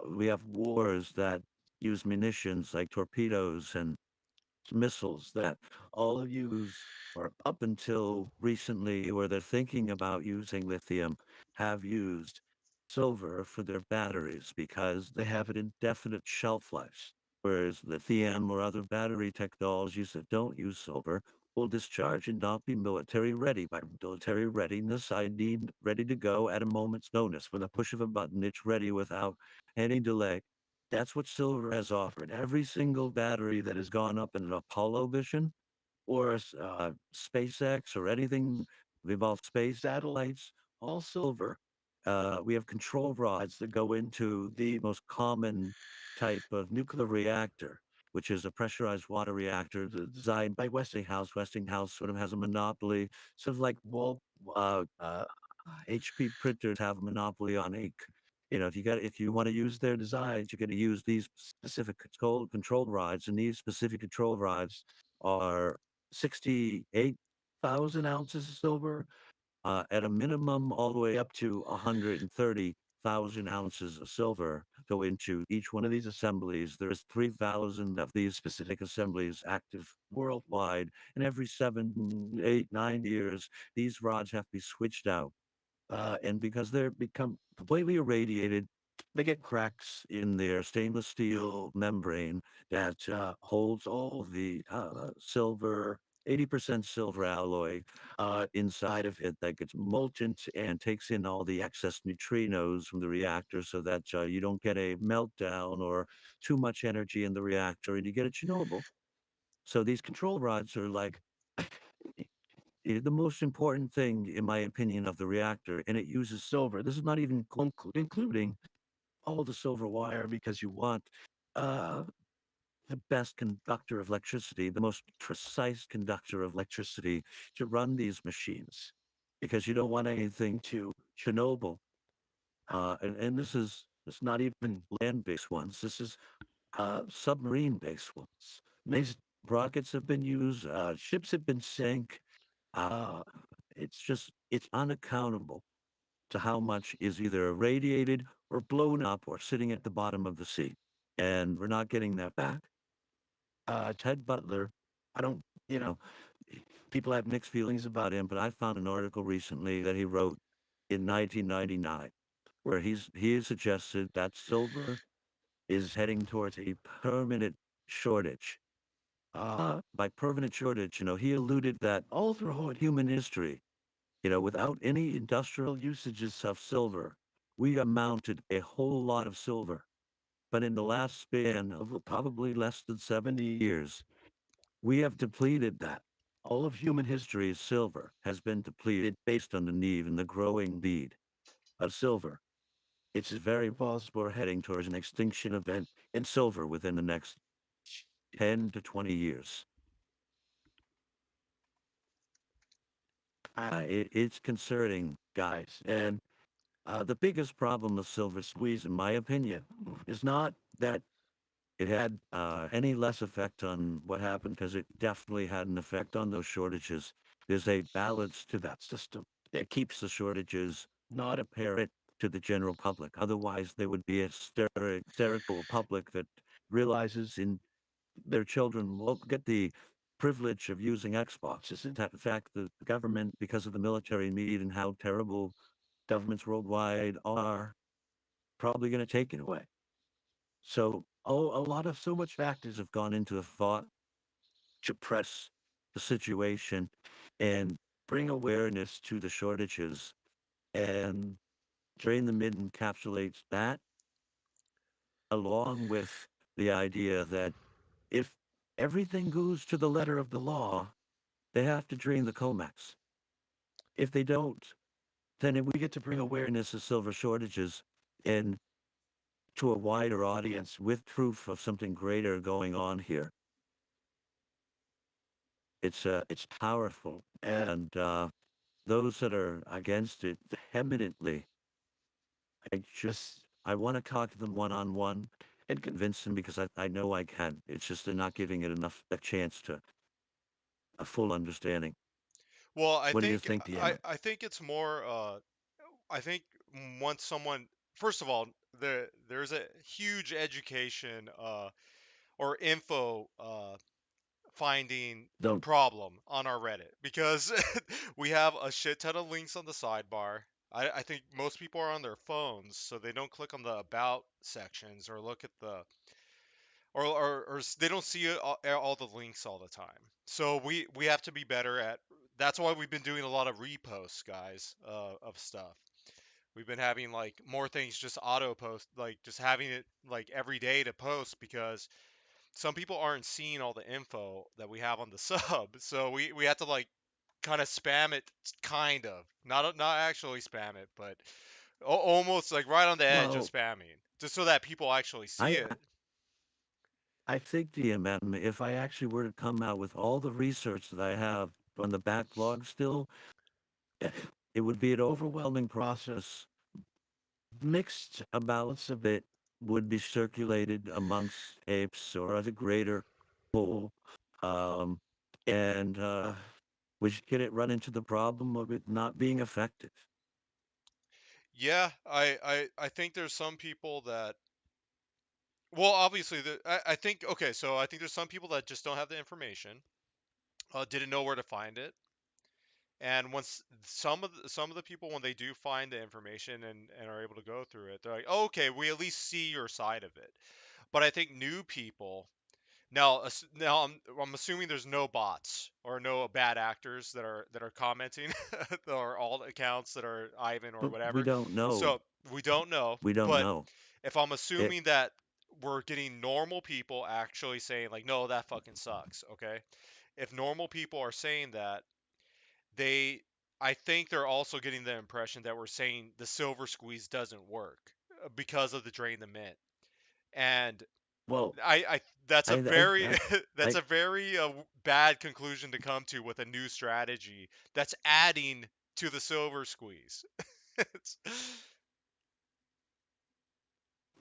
We have wars that use munitions like torpedoes and missiles that all use, or up until recently, where they're thinking about using lithium, have used silver for their batteries because they have an indefinite shelf life. Whereas lithium or other battery technologies that don't use silver will discharge and not be military ready. By military readiness, I need ready to go at a moment's notice. With a push of a button, it's ready without any delay. That's what silver has offered. Every single battery that has gone up in an Apollo mission or SpaceX or anything involved space satellites, all silver. We have control rods that go into the most common type of nuclear reactor, which is a pressurized water reactor designed by Westinghouse. Westinghouse sort of has a monopoly, sort of like HP printers have a monopoly on ink. If you want to use their designs, you're going to use these specific control rods, and these specific control rods are 68,000 ounces of silver, at a minimum, all the way up to 130,000 ounces of silver go into each one of these assemblies. There's 3,000 of these specific assemblies active worldwide, and every 7, 8, 9 years, these rods have to be switched out. And because they're become completely irradiated, they get cracks in their stainless steel membrane that holds all the silver, 80% silver alloy inside of it that gets molten and takes in all the excess neutrinos from the reactor so that you don't get a meltdown or too much energy in the reactor and you get a Chernobyl. So these control rods are like the most important thing, in my opinion, of the reactor, and it uses silver. This is not even including all the silver wire because you want uh, the best conductor of electricity, the most precise conductor of electricity to run these machines because you don't want anything to Chernobyl. And this is it's not even land-based ones. This is submarine-based ones. These rockets have been used. Ships have been sank. Uh, it's unaccountable to how much is either irradiated or blown up or sitting at the bottom of the sea. And we're not getting that back. Ted Butler, I don't, you know, people have mixed feelings about him, but I found an article recently that he wrote in 1999 where he has suggested that silver is heading towards a permanent shortage. By permanent shortage, he alluded that all throughout human history, without any industrial usages of silver, we amounted a whole lot of silver. But in the last span of probably less than 70 years, we have depleted that. All of human history's silver has been depleted based on the need and the growing need of silver. It's very possible we're heading towards an extinction event in silver within the next 10 to 20 years. It's concerning, guys. And the biggest problem with SilverSqueeze, in my opinion, is not that it had any less effect on what happened, because it definitely had an effect on those shortages. There's a balance to that system that keeps the shortages not apparent to the general public. Otherwise, there would be a hysterical public that realizes in their children won't get the privilege of using Xbox. Isn't that in fact the government, because of the military need and how terrible governments worldwide are, probably going to take it away? So, so much factors have gone into the thought to press the situation and bring awareness to the shortages. And Drain the Mid encapsulates that, along with the idea that if everything goes to the letter of the law, they have to drain the COMEX. If they don't, then we get to bring awareness of silver shortages and to a wider audience with proof of something greater going on here. It's powerful, and those that are against it vehemently, I want to talk to them one on one and convince them, because I know I can. It's just they're not giving it enough a chance to a full understanding. Well, What do you think, Deanna? I think it's more I think once someone, first of all, there's a huge education or info finding a Don't. problem on our Reddit because we have a shit ton of links on the sidebar. I think most people are on their phones, so they don't click on the about sections or look at the they don't see all the links all the time. So we have to be better at. That's why we've been doing a lot of reposts, guys, of stuff. We've been having like more things just auto post, like just having it like every day to post because some people aren't seeing all the info that we have on the sub. So we have to like kind of spam it, kind of not actually spam it, but almost like right on the edge of Well, spamming, just so that people actually see I it. I think the amendment, if I actually were to come out with all the research that I have on the backlog still, it would be an overwhelming process. Mixed amounts of it would be circulated amongst apes or as a greater whole. Um, and we should get it run into the problem of it not being effective. Yeah, I think there's some people that, well, obviously, I think, okay, so I think there's some people that just don't have the information, didn't know where to find it, and once some of the people, when they do find the information and are able to go through it, they're like, oh, okay, we at least see your side of it. But I think new people now I'm assuming there's no bots or no bad actors that are commenting or alt accounts that are Ivan or But we whatever. don't know. So we don't know, We don't but know. if I'm It, assuming that we're getting normal people actually saying like, no, that fucking sucks, okay? If normal people are saying that, they, I think they're also getting the impression that we're saying the SilverSqueeze doesn't work because of the drain the mint. And well, I that's a I, I, very I, that's I, a very bad conclusion to come to with a new strategy that's adding to the SilverSqueeze. It's,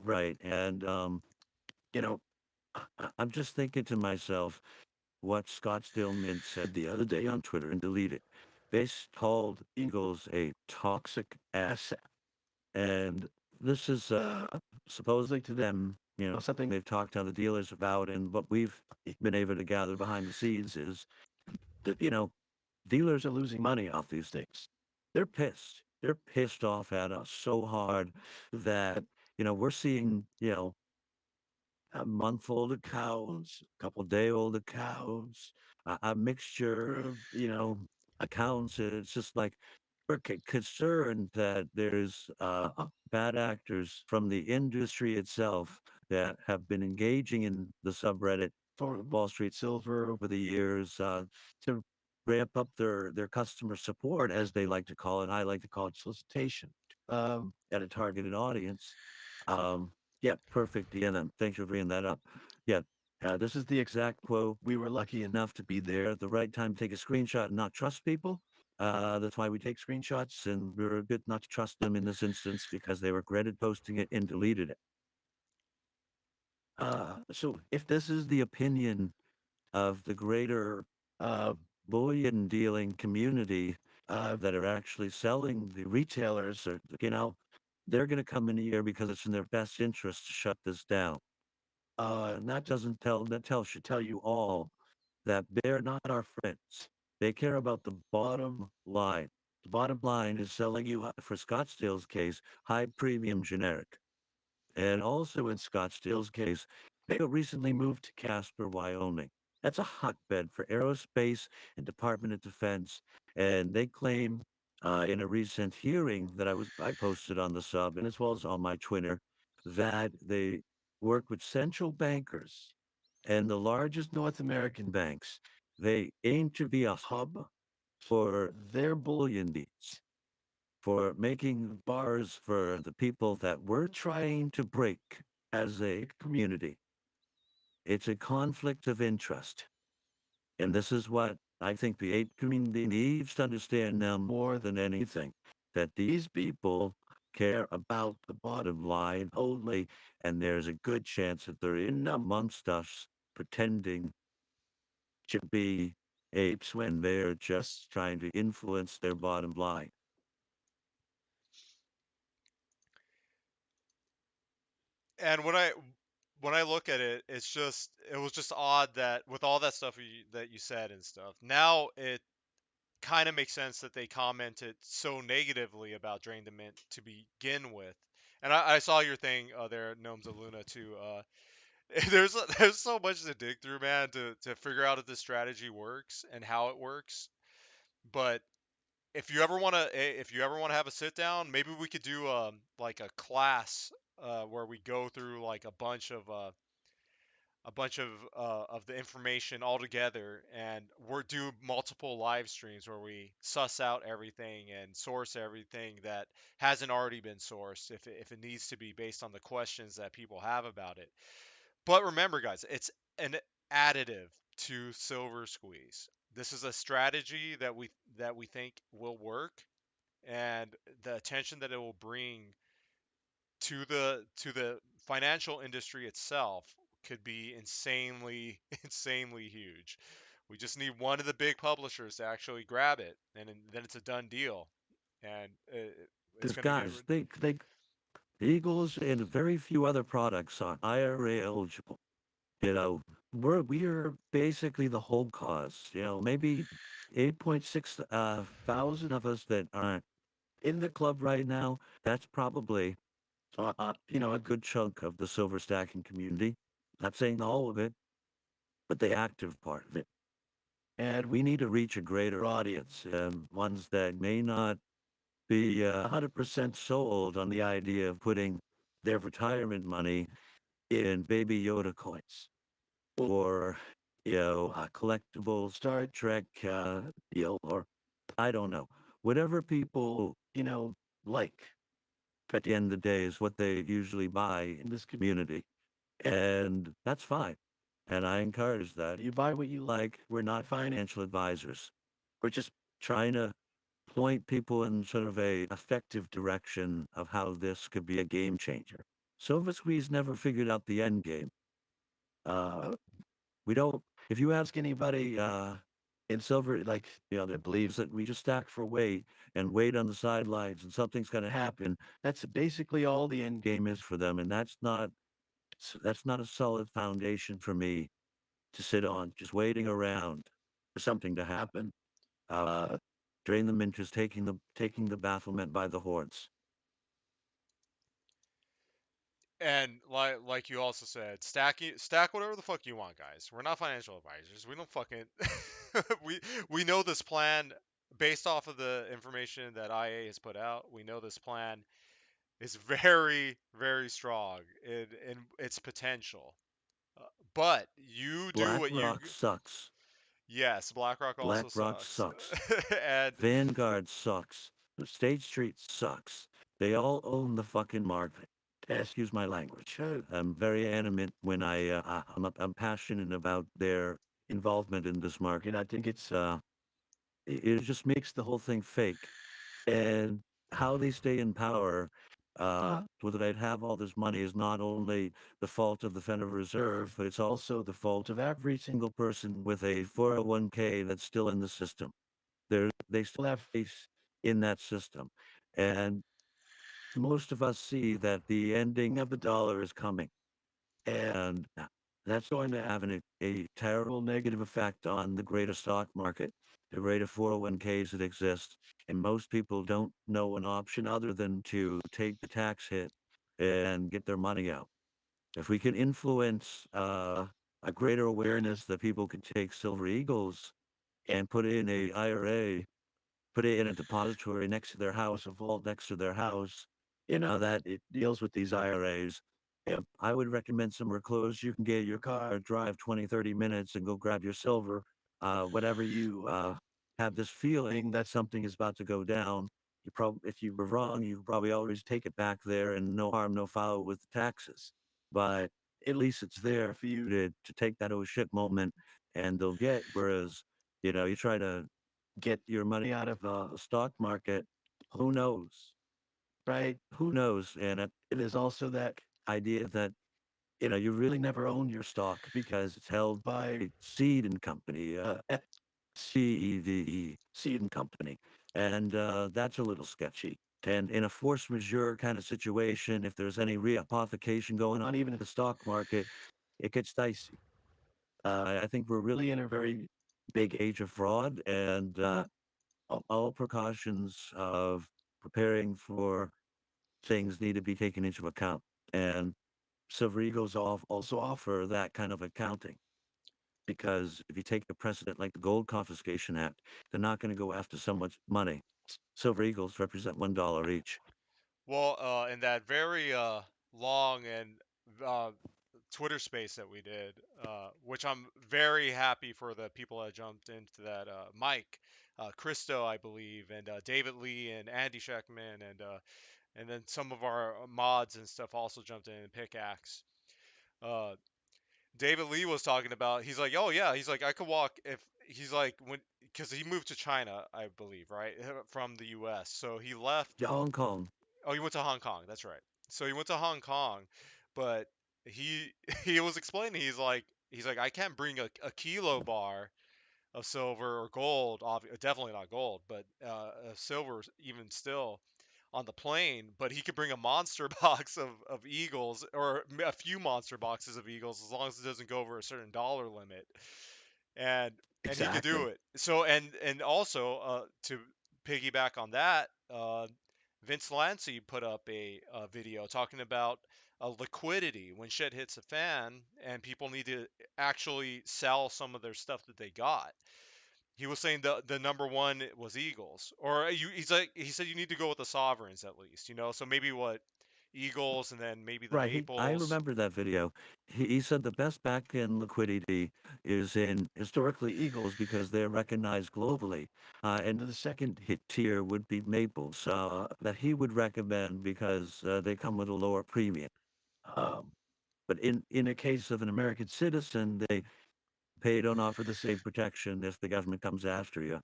right. And, you know, I'm just thinking to myself what Scottsdale Mint said the other day on Twitter and deleted. They called Eagles a toxic asset. And this is supposedly to them, something they've talked to the dealers about. And what we've been able to gather behind the scenes is that, dealers are losing money off these things. They're pissed. They're pissed off at us so hard that, we're seeing, a month-old accounts, a couple-day-old accounts, a mixture of, accounts. It's just like we're concerned that there's bad actors from the industry itself that have been engaging in the subreddit for Wall Street Silver over the years to ramp up their customer support, as they like to call it. I like to call it solicitation at a targeted audience. Um, yeah, perfect, Deanna. Thanks for bringing that up. Yeah, this is the exact quote. We were lucky enough to be there at the right time to take a screenshot and not trust people. That's why we take screenshots, and we were a bit not to trust them in this instance because they regretted posting it and deleted it. So if this is the opinion of the greater uh, bullion dealing community that are actually selling, the retailers, or, they're going to come in here because it's in their best interest to shut this down. And that doesn't tell, that tells should tell you all that they're not our friends. They care about the bottom line. The bottom line is selling you, for Scottsdale's case, high premium generic. And also in Scottsdale's case, they recently moved to Casper, Wyoming. That's a hotbed for aerospace and Department of Defense. And they claim in a recent hearing that I posted on the sub and as well as on my Twitter that they work with central bankers and the largest North American banks. They aim to be a hub for their bullion needs, for making bars for the people that we're trying to break as a community. It's a conflict of interest. And this is what I think the ape community needs to understand now more than anything, that these people care about the bottom line only, and there's a good chance that they're in amongst us pretending to be apes when they're just trying to influence their bottom line. and when I look at it, it was just odd that with all that stuff that you said and stuff. Now it kind of makes sense that they commented so negatively about Drain the Mint to begin with. And I saw your thing there, Gnomes of Luna, too. There's so much to dig through, man, to figure out if this strategy works and how it works. But if you ever want to have a sit down, maybe we could do like a class where we go through like a bunch of the information all together, and we're do multiple live streams where we suss out everything and source everything that hasn't already been sourced if it needs to be based on the questions that people have about it. But remember, guys, it's an additive to Silver Squeeze. This is a strategy that we think will work, and the attention that it will bring to the financial industry itself could be insanely insanely huge. We just need one of the big publishers to actually grab it, and then it's a done deal, and it's Because going to get guys, the Eagles and very few other products are IRA eligible. You know, we are basically the whole cause. Maybe 8.6 thousand of us that aren't in the club right now. That's probably a good chunk of the silver stacking community. Not saying all of it, but the active part of it. And we need to reach a greater audience, ones that may not be 100% sold on the idea of putting their retirement money in Baby Yoda coins or, a collectible Star Trek deal, or I don't know, whatever people, like. At the end of the day is what they usually buy in this community. And that's fine. And I encourage that. You buy what you like. We're not financial advisors. We're just trying to point people in sort of a effective direction of how this could be a game changer. Silver Squeeze never figured out the end game. Uh, we don't. If you ask anybody in silver, like that believes that we just stack for weight and wait on the sidelines and something's going to happen, that's basically all the end game is for them, and that's not a solid foundation for me to sit on, just waiting around for something to happen. Uh, Drain the Mint is taking the bafflement by the horns. And like you also said, stack whatever the fuck you want, guys. We're not financial advisors. We don't fucking we know this plan based off of the information that IA has put out. We know this plan is very very strong in its potential. Uh, but you do what you BlackRock sucks. yes, BlackRock also BlackRock sucks. sucks. And Vanguard sucks. State Street sucks. They all own the fucking market. Excuse my language. I'm very animate when I'm passionate about their involvement in this market. I think it just makes the whole thing fake. And how they stay in power, whether they'd have all this money is not only the fault of the Federal Reserve, but it's also the fault of every single person with a 401k that's still in the system. They still have faith in that system. And most of us see that the ending of the dollar is coming. And that's going to have a terrible negative effect on the greater stock market, the rate of 401ks that exist. And most people don't know an option other than to take the tax hit and get their money out. If we can influence a greater awareness that people can take Silver Eagles and put in a IRA, put it in a depository next to their house, a vault next to their house, that it deals with these IRAs. I would recommend somewhere close. You can get your car, drive 20, 30 minutes and go grab your silver. Whatever you have this feeling that something is about to go down, if you were wrong, you probably always take it back there and no harm, no foul with the taxes. But at least it's there for you to take that oh shit moment and they'll get. Whereas, you try to get your money out of the stock market, who knows, right? Who knows? And it is also that idea that you really never own your stock because it's held by Seed and Company, CEVE, Seed and Company, and that's a little sketchy. And in a force majeure kind of situation, if there's any rehypothecation going on, even in the stock market, it gets dicey. I think we're really in a very big age of fraud, and all precautions of preparing for things need to be taken into account. And Silver Eagles also offer that kind of accounting because if you take a precedent like the Gold Confiscation Act, they're not going to go after someone's money. Silver Eagles represent $1 each. Well, in that very long and uh, Twitter space that we did, which I'm very happy for the people that jumped into that. Mike, Christo, I believe, and David Lee and Andy Sheckman, and then some of our mods and stuff also jumped in and pickaxe. Uh, David Lee was talking about. He's like, oh yeah, he's like, I could walk if he's like when because he moved to China, I believe, right, from the U.S. So he left. Hong Kong. Oh, he went to Hong Kong. That's right. So he went to Hong Kong, but he he was explaining. He's like I can't bring a kilo bar of silver or gold. Definitely not gold, but silver even still on the plane. But he could bring a monster box of eagles or a few monster boxes of eagles as long as it doesn't go over a certain dollar limit and he could do Exactly. it. So and also to piggyback on that, Vince Lancy put up a video talking about liquidity when shit hits a fan and people need to actually sell some of their stuff that they got. He was saying the number one was Eagles, or he said you need to go with the sovereigns at least, So maybe what Eagles and then maybe the Right. I Maples. remember that video. He said the best back end liquidity is in historically Eagles because they're recognized globally. And the second hit tier would be Maples that he would recommend because they come with a lower premium. Um, but in a case of an American citizen, they don't offer the same protection if the government comes after you.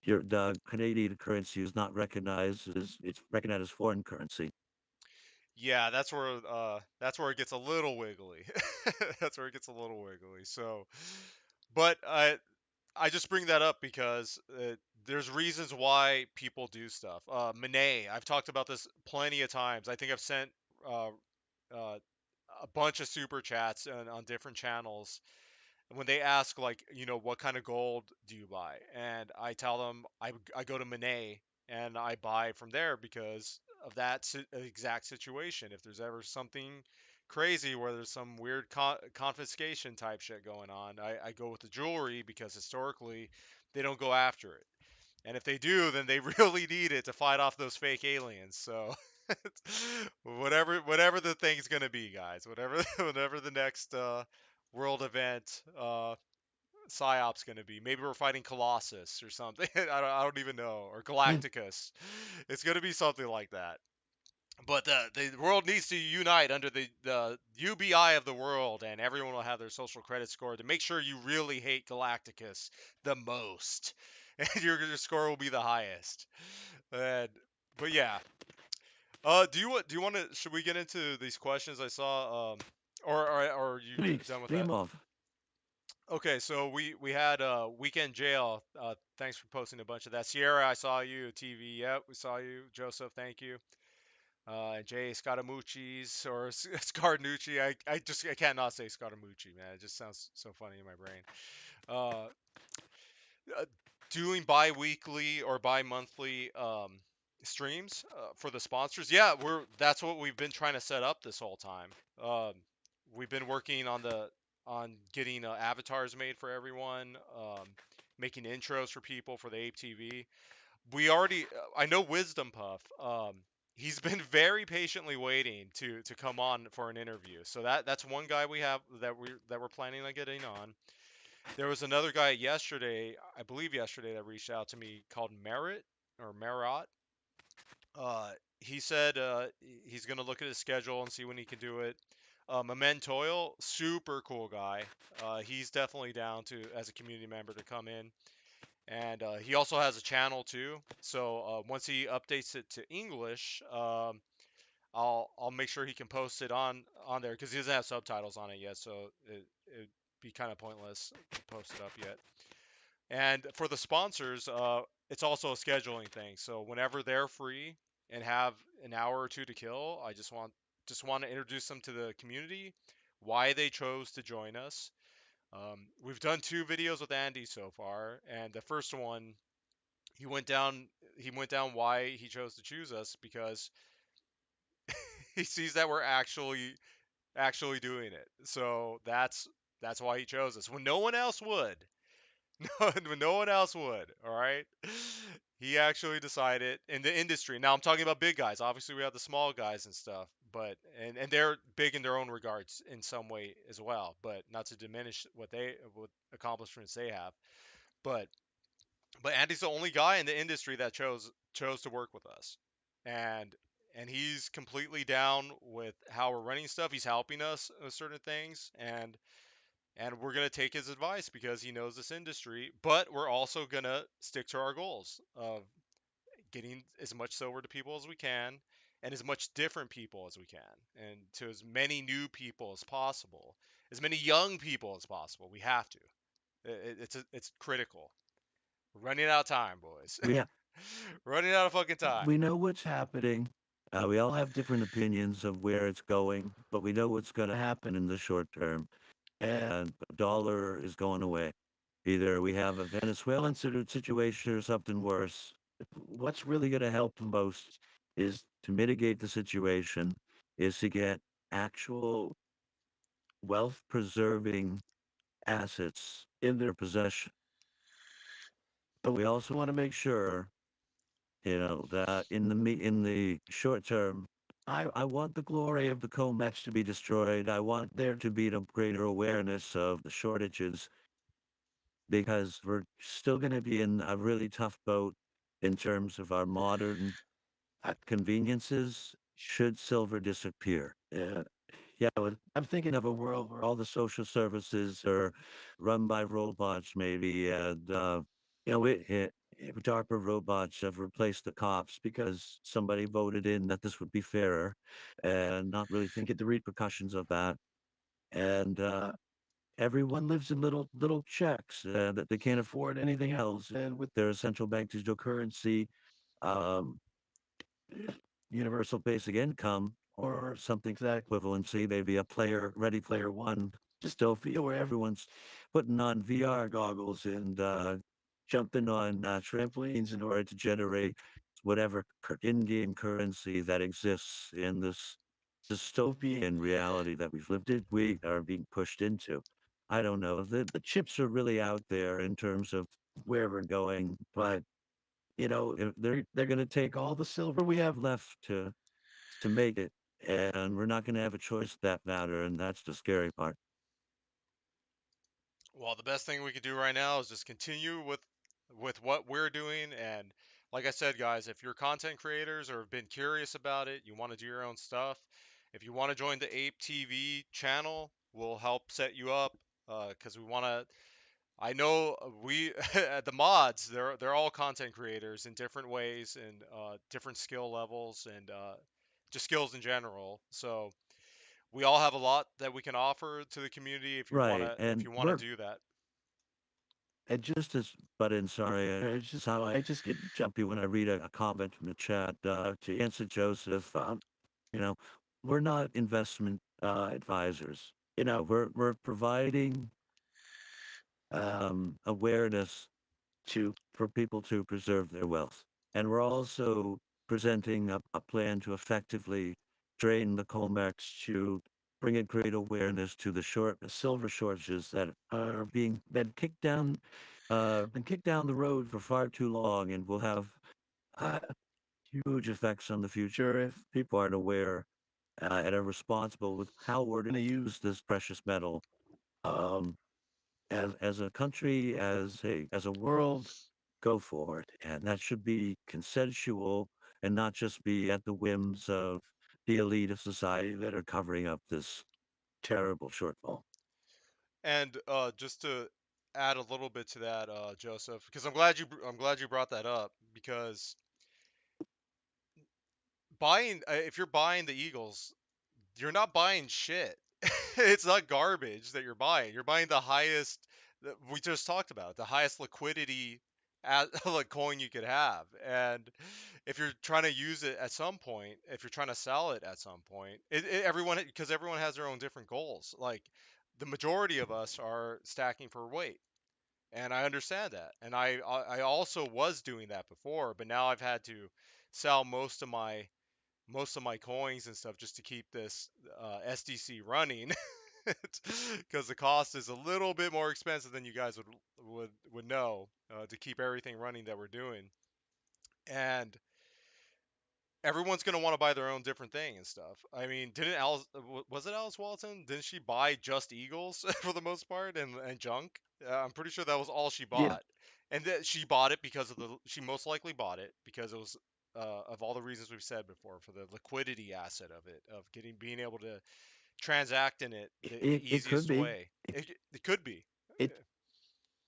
The Canadian currency is not recognized as it's recognized as foreign currency. Yeah, that's where it gets a little wiggly. That's where it gets a little wiggly. So, but I just bring that up because there's reasons why people do stuff. Monet, I've talked about this plenty of times. I think I've sent uh, uh, a bunch of super chats on different channels when they ask like what kind of gold do you buy, and I tell them I go to Monet and I buy from there because of that exact situation. If there's ever something crazy where there's some weird confiscation type shit going on, I go with the jewelry because historically they don't go after it, and if they do then they really need it to fight off those fake aliens. So whatever the thing's gonna be, guys, whatever whatever the next world event psyop's gonna be. Maybe we're fighting Colossus or something. I don't even know, or Galacticus. It's gonna be something like that. But the world needs to unite under the UBI of the world, and everyone will have their social credit score to make sure you really hate Galacticus the most, and your score will be the highest. And but yeah, do you want to? Should we get into these questions I saw? Or are you Please, done with that? dream of. Okay, so we had weekend jail. Thanks for posting a bunch of that. Sierra, I saw you. TV, yep, we saw you. Joseph, thank you. Jay Scaramucci's or Scarnucci. I cannot say Scaramucci, man. It just sounds so funny in my brain. Uh, uh, Doing bi-weekly or bi-monthly streams for the sponsors. Yeah, that's what we've been trying to set up this whole time. Um, we've been working on getting avatars made for everyone, making intros for people for the ApeTv. We already, I know Wisdom Puff. He's been very patiently waiting to come on for an interview. So that's one guy we have that we're planning on getting on. There was another guy yesterday, I believe yesterday, that reached out to me called Merritt or Marat. He said he's gonna look at his schedule and see when he can do it. Amen Toil, super cool guy. He's definitely down to as a community member to come in, and he also has a channel too. So once he updates it to English, I'll make sure he can post it on there because he doesn't have subtitles on it yet. So it'd be kind of pointless to post it up yet. And for the sponsors, it's also a scheduling thing. So whenever they're free, and have an hour or two to kill, I just want to introduce them to the community, why they chose to join us. We've done 2 videos with Andy so far, and the first one he went down he went down why he chose to choose us because he sees that we're actually doing it. So that's why he chose us when no one else would. When no one else would. All right. He actually decided in the industry. Now I'm talking about big guys. Obviously, we have the small guys and stuff, but and they're big in their own regards in some way as well. But not to diminish what accomplishments they have. But Andy's the only guy in the industry that chose to work with us, and he's completely down with how we're running stuff. He's helping us with certain things, and we're gonna take his advice because he knows this industry. But we're also gonna stick to our goals of getting as much silver to people as we can, and as much different people as we can, and to as many new people as possible, as many young people as possible. We have to. It's critical. We're running out of time, boys. We ha- Running out of fucking time. we know what's happening. We all have different opinions of where it's going, but we know what's going to happen in the short term. And the dollar is going away. Either we have a Venezuelan sort of situation or something worse. What's really going to help the most is to mitigate the situation, is to get actual wealth preserving assets in their possession. But we also want to make sure, that in the short term, I want the glory of the COMEX to be destroyed. I want there to be a greater awareness of the shortages because we're still going to be in a really tough boat in terms of our modern conveniences should silver disappear. Yeah, well, I'm thinking of a world where all the social services are run by robots, maybe, and DARPA robots have replaced the cops because somebody voted in that this would be fairer, and not really thinking the repercussions of that. And everyone lives in little checks that they can't afford anything else, and with their central bank digital currency, um, universal basic income or something to that equivalency, maybe a Ready Player One dystopia where everyone's putting on VR goggles and jumping on trampolines in order to generate whatever in-game currency that exists in this dystopian reality that we are being pushed into. I don't know. The chips are really out there in terms of where we're going, but if they're going to take all the silver we have left to make it, and we're not going to have a choice that matter, and that's the scary part. Well, the best thing we could do right now is just continue with what we're doing. And like I said, guys, if you're content creators or have been curious about it, you want to do your own stuff, if you want to join the ApeTv channel, we'll help set you up. Because we want to. I know we the mods. They're all content creators in different ways and different skill levels and just skills in general. So we all have a lot that we can offer to the community Right, if and you want to do that. just as, but in sorry, it's just how I just get jumpy when I read a comment from the chat. To answer Joseph, you know, we're not investment advisors. We're providing awareness for people to preserve their wealth. And we're also presenting a plan to effectively drain the Colmex to bring in great awareness to the silver shortages that are being been kicked down the road for far too long and will have uh, huge effects on the future if people aren't aware and are responsible with how we're going to use this precious metal. Um, as a country, as a world, go for it. And that should be consensual and not just be at the whims of the elite of society that are covering up this terrible shortfall. And just to add a little bit to that, Joseph, because I'm glad you brought that up because buying if you're buying the Eagles, you're not buying shit. It's not garbage that you're buying. You're buying the highest that we just talked about, the highest liquidity like coin you could have. And if you're trying to use it at some point, if you're trying to sell it at some point, everyone, because everyone has their own different goals. Like the majority of us are stacking for weight, and I understand that. And I also was doing that before, but now I've had to sell most of my coins and stuff just to keep this SDC running, because the cost is a little bit more expensive than you guys would know, to keep everything running that we're doing. And everyone's gonna want to buy their own different thing and stuff. I mean, didn't Alice was it Alice Walton? Didn't she buy just Eagles for the most part and junk? I'm pretty sure that was all she Yeah, bought, and that she bought it because of the she most likely bought it because it was of all the reasons we've said before, for the liquidity asset of it, of being able to transact in it the it could easiest be. way. It could be. It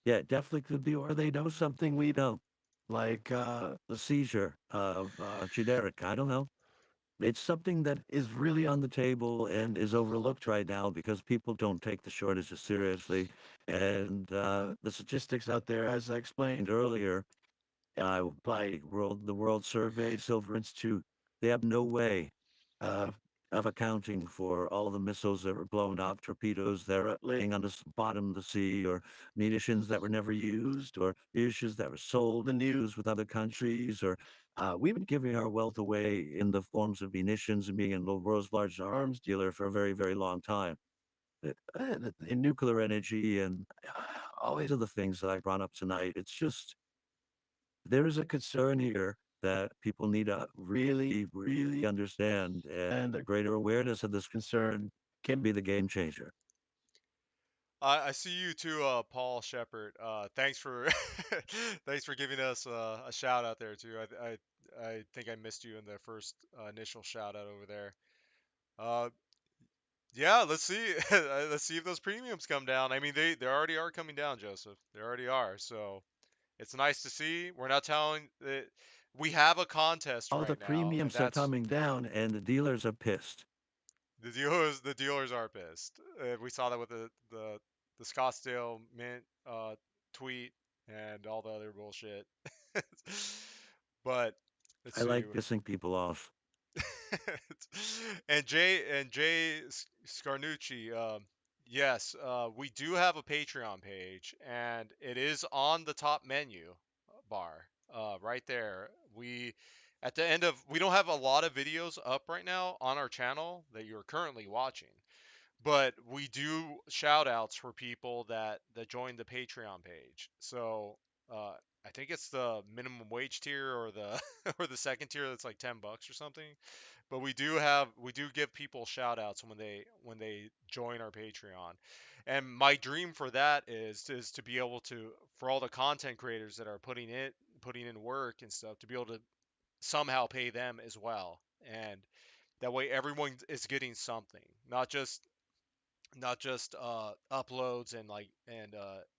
Yeah, it definitely could be, or they know something we don't, like the seizure of generic. I don't know. It's something that is really on the table and is overlooked right now because people don't take the shortages seriously. And the statistics out there, as I explained earlier, by the World Survey, Silver Institute, they have no way uh, of accounting for all the missiles that were blown up, torpedoes that are laying on the bottom of the sea, or munitions that were never used, or issues that were sold and used with other countries, or we've been giving our wealth away in the forms of munitions and being in the world's largest arms dealer for a very, very long time. In nuclear energy and all these other things that I brought up tonight, it's just there is a concern here that people need to really, really understand, and a greater awareness of this concern can be the game changer. I see you too, Paul Shepard. Thanks for thanks for giving us a shout out there too. I think I missed you in the first initial shout out over there. Uh, yeah, let's see. Let's see if those premiums come down. I mean, they already are coming down, Joseph. They already are. So it's nice to see. We're not telling that we have a contest All the right now, and premiums are that's coming down, and the dealers are pissed. the dealers are pissed. We saw that with the Scottsdale Mint tweet and all the other bullshit. But let's I see. like pissing people off. And Jay Scarnucci, yes, we do have a Patreon page, and it is on the top menu bar, right there. We don't have a lot of videos up right now on our channel that you're currently watching, but we do shout outs for people that join the Patreon page. So I think it's the minimum wage tier, or the or the second tier, that's like $10 or something. But we do give people shout outs when they join our Patreon. And my dream for that is to be able to, for all the content creators that are putting in work and stuff, to be able to somehow pay them as well. And that way everyone is getting something, not just uploads and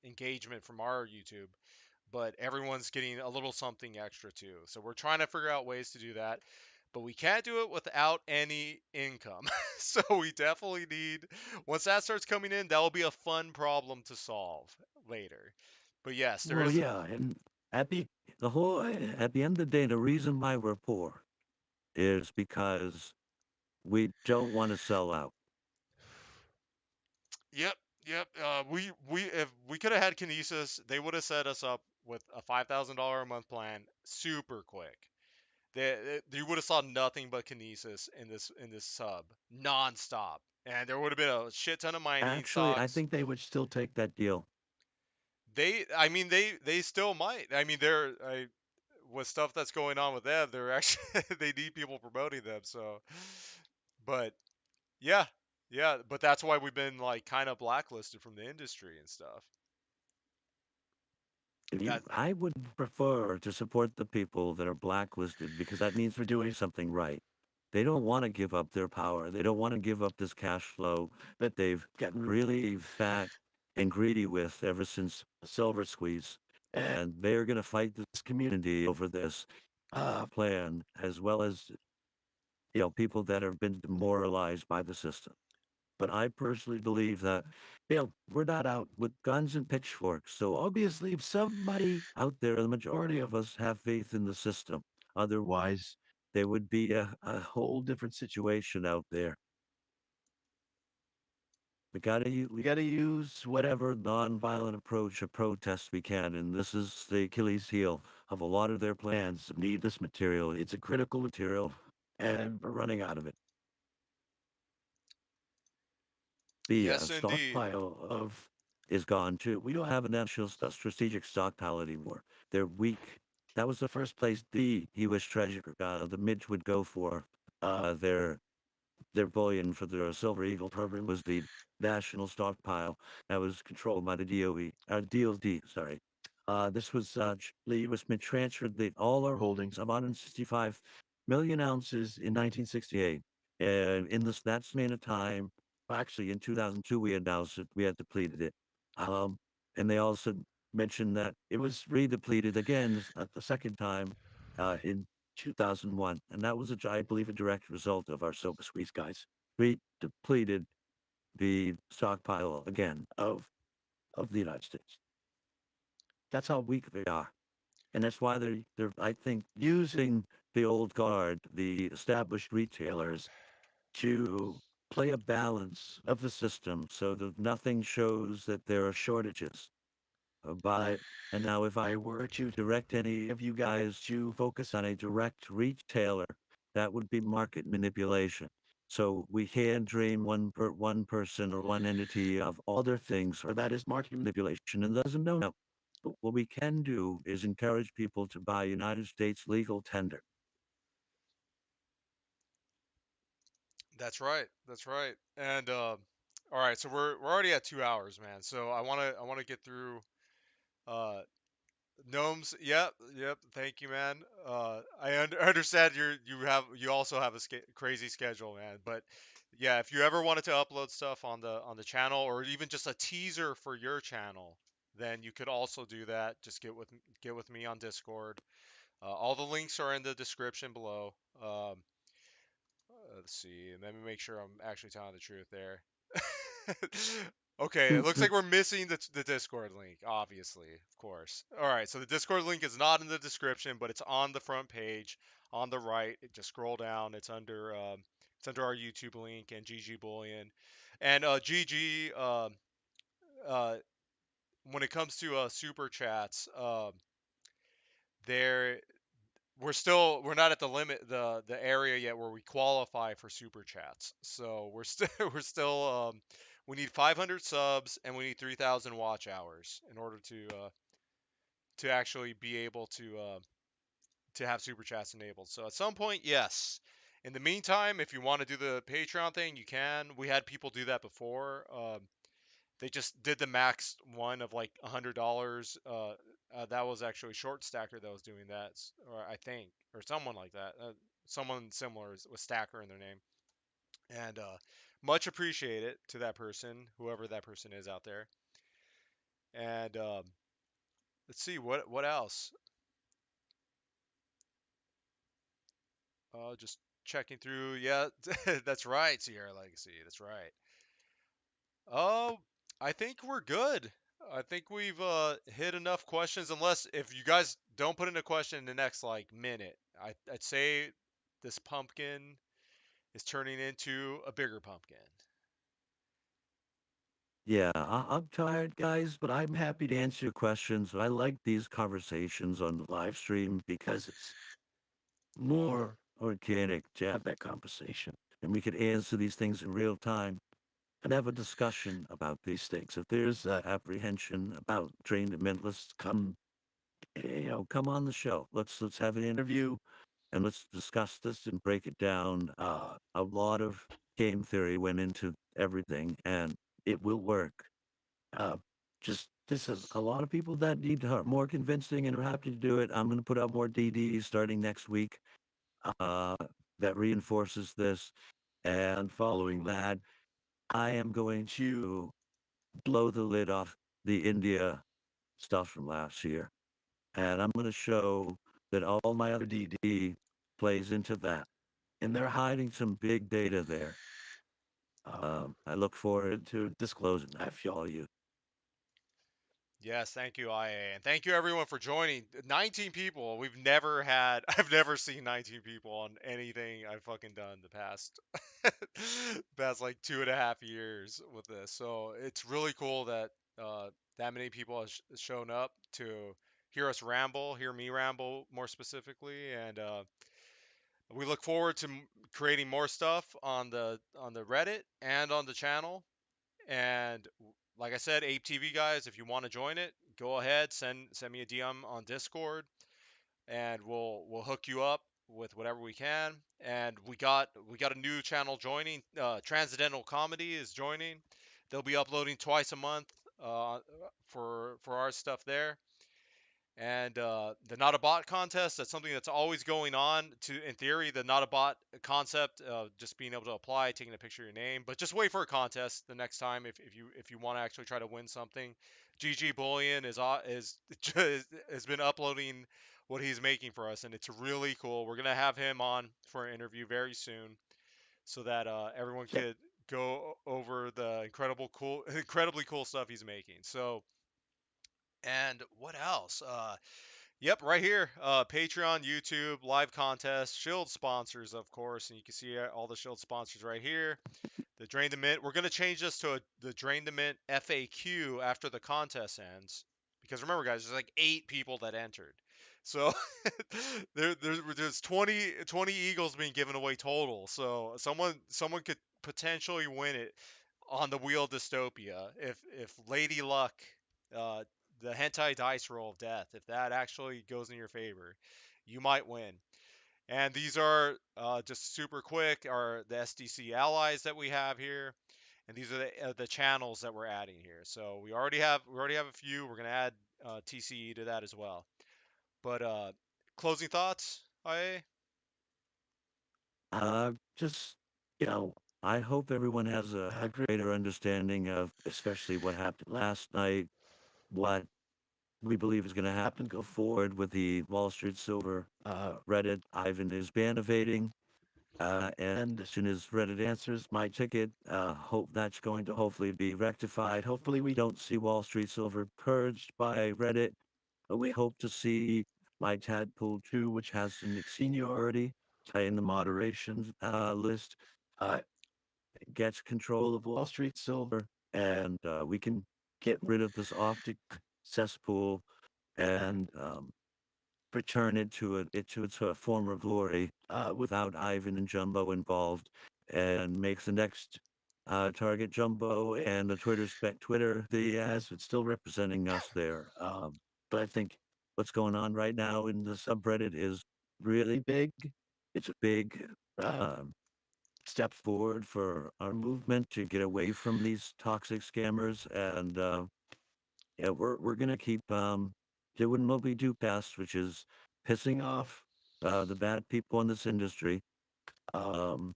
engagement from our YouTube, but everyone's getting a little something extra too. So we're trying to figure out ways to do that, but we can't do it without any income. So we definitely need, once that starts coming in, that will be a fun problem to solve later. But yes, there Well, is. yeah, and at at the end of the day, the reason why we're poor is because we don't want to sell out. Yep, yep. We if we could have had Kinesis, they would have set us up with a $5,000 a month plan super quick. You would have saw nothing but Kinesis in this sub nonstop, and there would have been a shit ton of mining Actually, I stocks. think they would still take that deal. I mean, they still might. I mean, with stuff that's going on with them, they're actually they need people promoting them. So, but yeah, yeah, but that's why we've been like kind of blacklisted from the industry and stuff. That I would prefer to support the people that are blacklisted because that means we're doing something right. They don't want to give up their power. They don't want to give up this cash flow that they've gotten really fat and greedy with ever since SilverSqueeze. And they're going to fight this community over this plan, as well as people that have been demoralized by the system. But I personally believe that, we're not out with guns and pitchforks. So obviously, if somebody out there, the majority of us have faith in the system. Otherwise, there would be a whole different situation out there. We gotta use whatever nonviolent approach or protest we can, and this is the Achilles heel of a lot of their plans. Need this material. It's a critical material, and we're running out of it. The Yes, indeed. stockpile of is gone too. We don't have a national strategic stockpile anymore. They're weak. That was the first place the U.S. Treasury, the Mids would go for their bullion for their Silver Eagle program was the national stockpile that was controlled by the DOE, DOD, sorry. This was, the U.S. Mint transferred all our holdings of 165 million ounces in 1968. And in that span of time, actually in 2002, we announced that we had depleted it. Um, and they also mentioned that it was redepleted again the second time in 2001, and that was, I believe, a direct result of our SilverSqueeze guys. We depleted the stockpile again of the United States. That's how weak they are, and that's why they're I think using the old guard, the established retailers, to play a balance of the system so that nothing shows that there are shortages. But and now if I were to direct any of you guys to focus on a direct retailer, that would be market manipulation. So we can't dream one person or one entity of other things, or that is market manipulation and doesn't know. No. But what we can do is encourage people to buy United States legal tender. That's right. That's right. And all right, so we're already at 2 hours, man. So I wanna get through uh gnomes. Yep, yep. Thank you, man. I understand you also have a crazy schedule, man. But yeah, if you ever wanted to upload stuff on the channel or even just a teaser for your channel, then you could also do that. Just get with me on Discord. All the links are in the description below. Let's see. Let me make sure I'm actually telling the truth there. Okay, it looks like we're missing the Discord link, obviously, of course. All right, so the Discord link is not in the description, but it's on the front page, on the right. Just scroll down. It's under our YouTube link and GG Bullion, and GG. Uh, when it comes to super chats, there we're not at the limit the area yet where we qualify for super chats. So we're still we need 500 subs and we need 3,000 watch hours in order to actually be able to have super chats enabled. So at some point, yes. In the meantime, if you want to do the Patreon thing, you can. We had people do that before. They just did the max one of like $100. That was actually Short Stacker that was doing that, or I think, or someone like that. Someone similar with Stacker in their name, and much appreciated to that person, whoever that person is out there. And let's see what else. Just checking through. Yeah, that's right, Sierra Legacy. That's right. Oh, I think we're good. I think we've hit enough questions. Unless if you guys don't put in a question in the next like minute, I'd say this pumpkin is turning into a bigger pumpkin. Yeah, I'm tired, guys, but I'm happy to answer your questions. I like these conversations on the live stream because it's more organic to have that conversation. And we could answer these things in real time and have a discussion about these things. If there's apprehension about drained and mentless, come on the show. Let's have an interview and let's discuss this and break it down. A lot of game theory went into everything, and it will work. Uh, just this is a lot of people that need more convincing and are happy to do it. I'm going to put out more DDs starting next week uh, that reinforces this. And following that, I am going to blow the lid off the India stuff from last year. And I'm going to show that all my other DD plays into that. And they're hiding some big data there. I look forward to disclosing that for all you. Yes, thank you, IA, and thank you everyone for joining. 19 people. We've never had. I've never seen 19 people on anything I've fucking done the past, past like 2.5 years with this. So it's really cool that that many people have shown up to hear us ramble, hear me ramble more specifically, and we look forward to creating more stuff on the Reddit and on the channel. And like I said, ApeTv guys, if you want to join it, go ahead, send me a DM on Discord, and we'll hook you up with whatever we can. And we got a new channel joining. Transcendental Comedy is joining. They'll be uploading twice a month for our stuff there. And the not a bot contest, that's something that's always going on. To in theory, the not a bot concept, just being able to apply, taking a picture of your name. But just wait for a contest the next time if you want to actually try to win something. GG Bullion is has been uploading what he's making for us, and it's really cool. We're gonna have him on for an interview very soon, so that everyone Yeah. could go over the incredibly cool stuff he's making. So, and what else? Yep, right here. Patreon, YouTube, live contest, Shield sponsors, of course, and you can see all the Shield sponsors right here. The Drain the Mint. We're gonna change this to the Drain the Mint FAQ after the contest ends, because remember, guys, there's like 8 people that entered, so there's 20 eagles being given away total. So someone could potentially win it on the Wheel of Dystopia if Lady Luck, uh, the hentai dice roll of death, if that actually goes in your favor, you might win. And these are just super quick, are the SDC allies that we have here, and these are the channels that we're adding here. So we already have a few. We're gonna add TCE to that as well. But closing thoughts, IA? Just, you know, I hope everyone has a greater understanding of especially what happened last night, what we believe is going to happen go forward with the Wall Street Silver Reddit. Ivan is ban evading. And as soon as Reddit answers my ticket, hope that's going to hopefully be rectified. Hopefully, we don't see Wall Street Silver purged by Reddit. But we hope to see my Tadpool 2, which has some seniority in the moderation list, uh, gets control of Wall Street Silver, and we can get rid of this optic cesspool and return it to its former glory without Ivan and Jumbo involved, and makes the next target Jumbo and the Twitter the as it's still representing us there. But I think what's going on right now in the subreddit is really big. It's a big um, step forward for our movement to get away from these toxic scammers, and yeah, we're gonna keep doing what we do best, which is pissing off the bad people in this industry, um,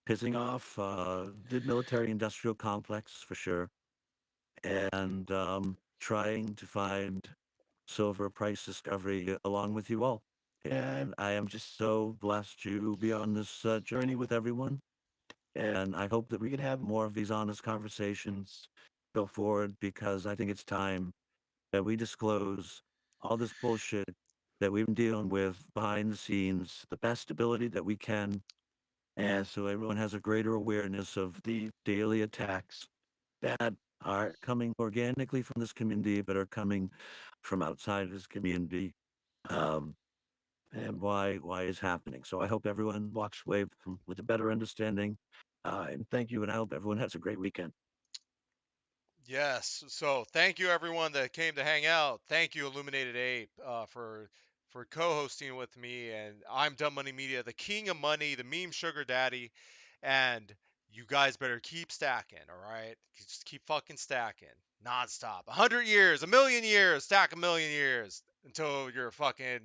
pissing off the military-industrial complex for sure, and trying to find silver price discovery along with you all. And I am just so blessed to be on this journey with everyone. And I hope that we can have more of these honest conversations go forward, because I think it's time that we disclose all this bullshit that we've been dealing with behind the scenes, the best ability that we can, and so everyone has a greater awareness of the daily attacks that are coming organically from this community, but are coming from outside of this community, um, and why is happening. So I hope everyone walks away with a better understanding. And thank you, and I hope everyone has a great weekend. Yes. So thank you everyone that came to hang out. Thank you, Illuminated Ape, for co-hosting with me. And I'm Dumb Money Media, the king of money, the meme sugar daddy. And you guys better keep stacking, all right? Just keep fucking stacking nonstop. 100 years, a million years, stack a million years until your fucking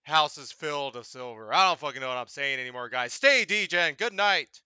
house is filled of silver. I don't fucking know what I'm saying anymore, guys. Stay Degen. Good night.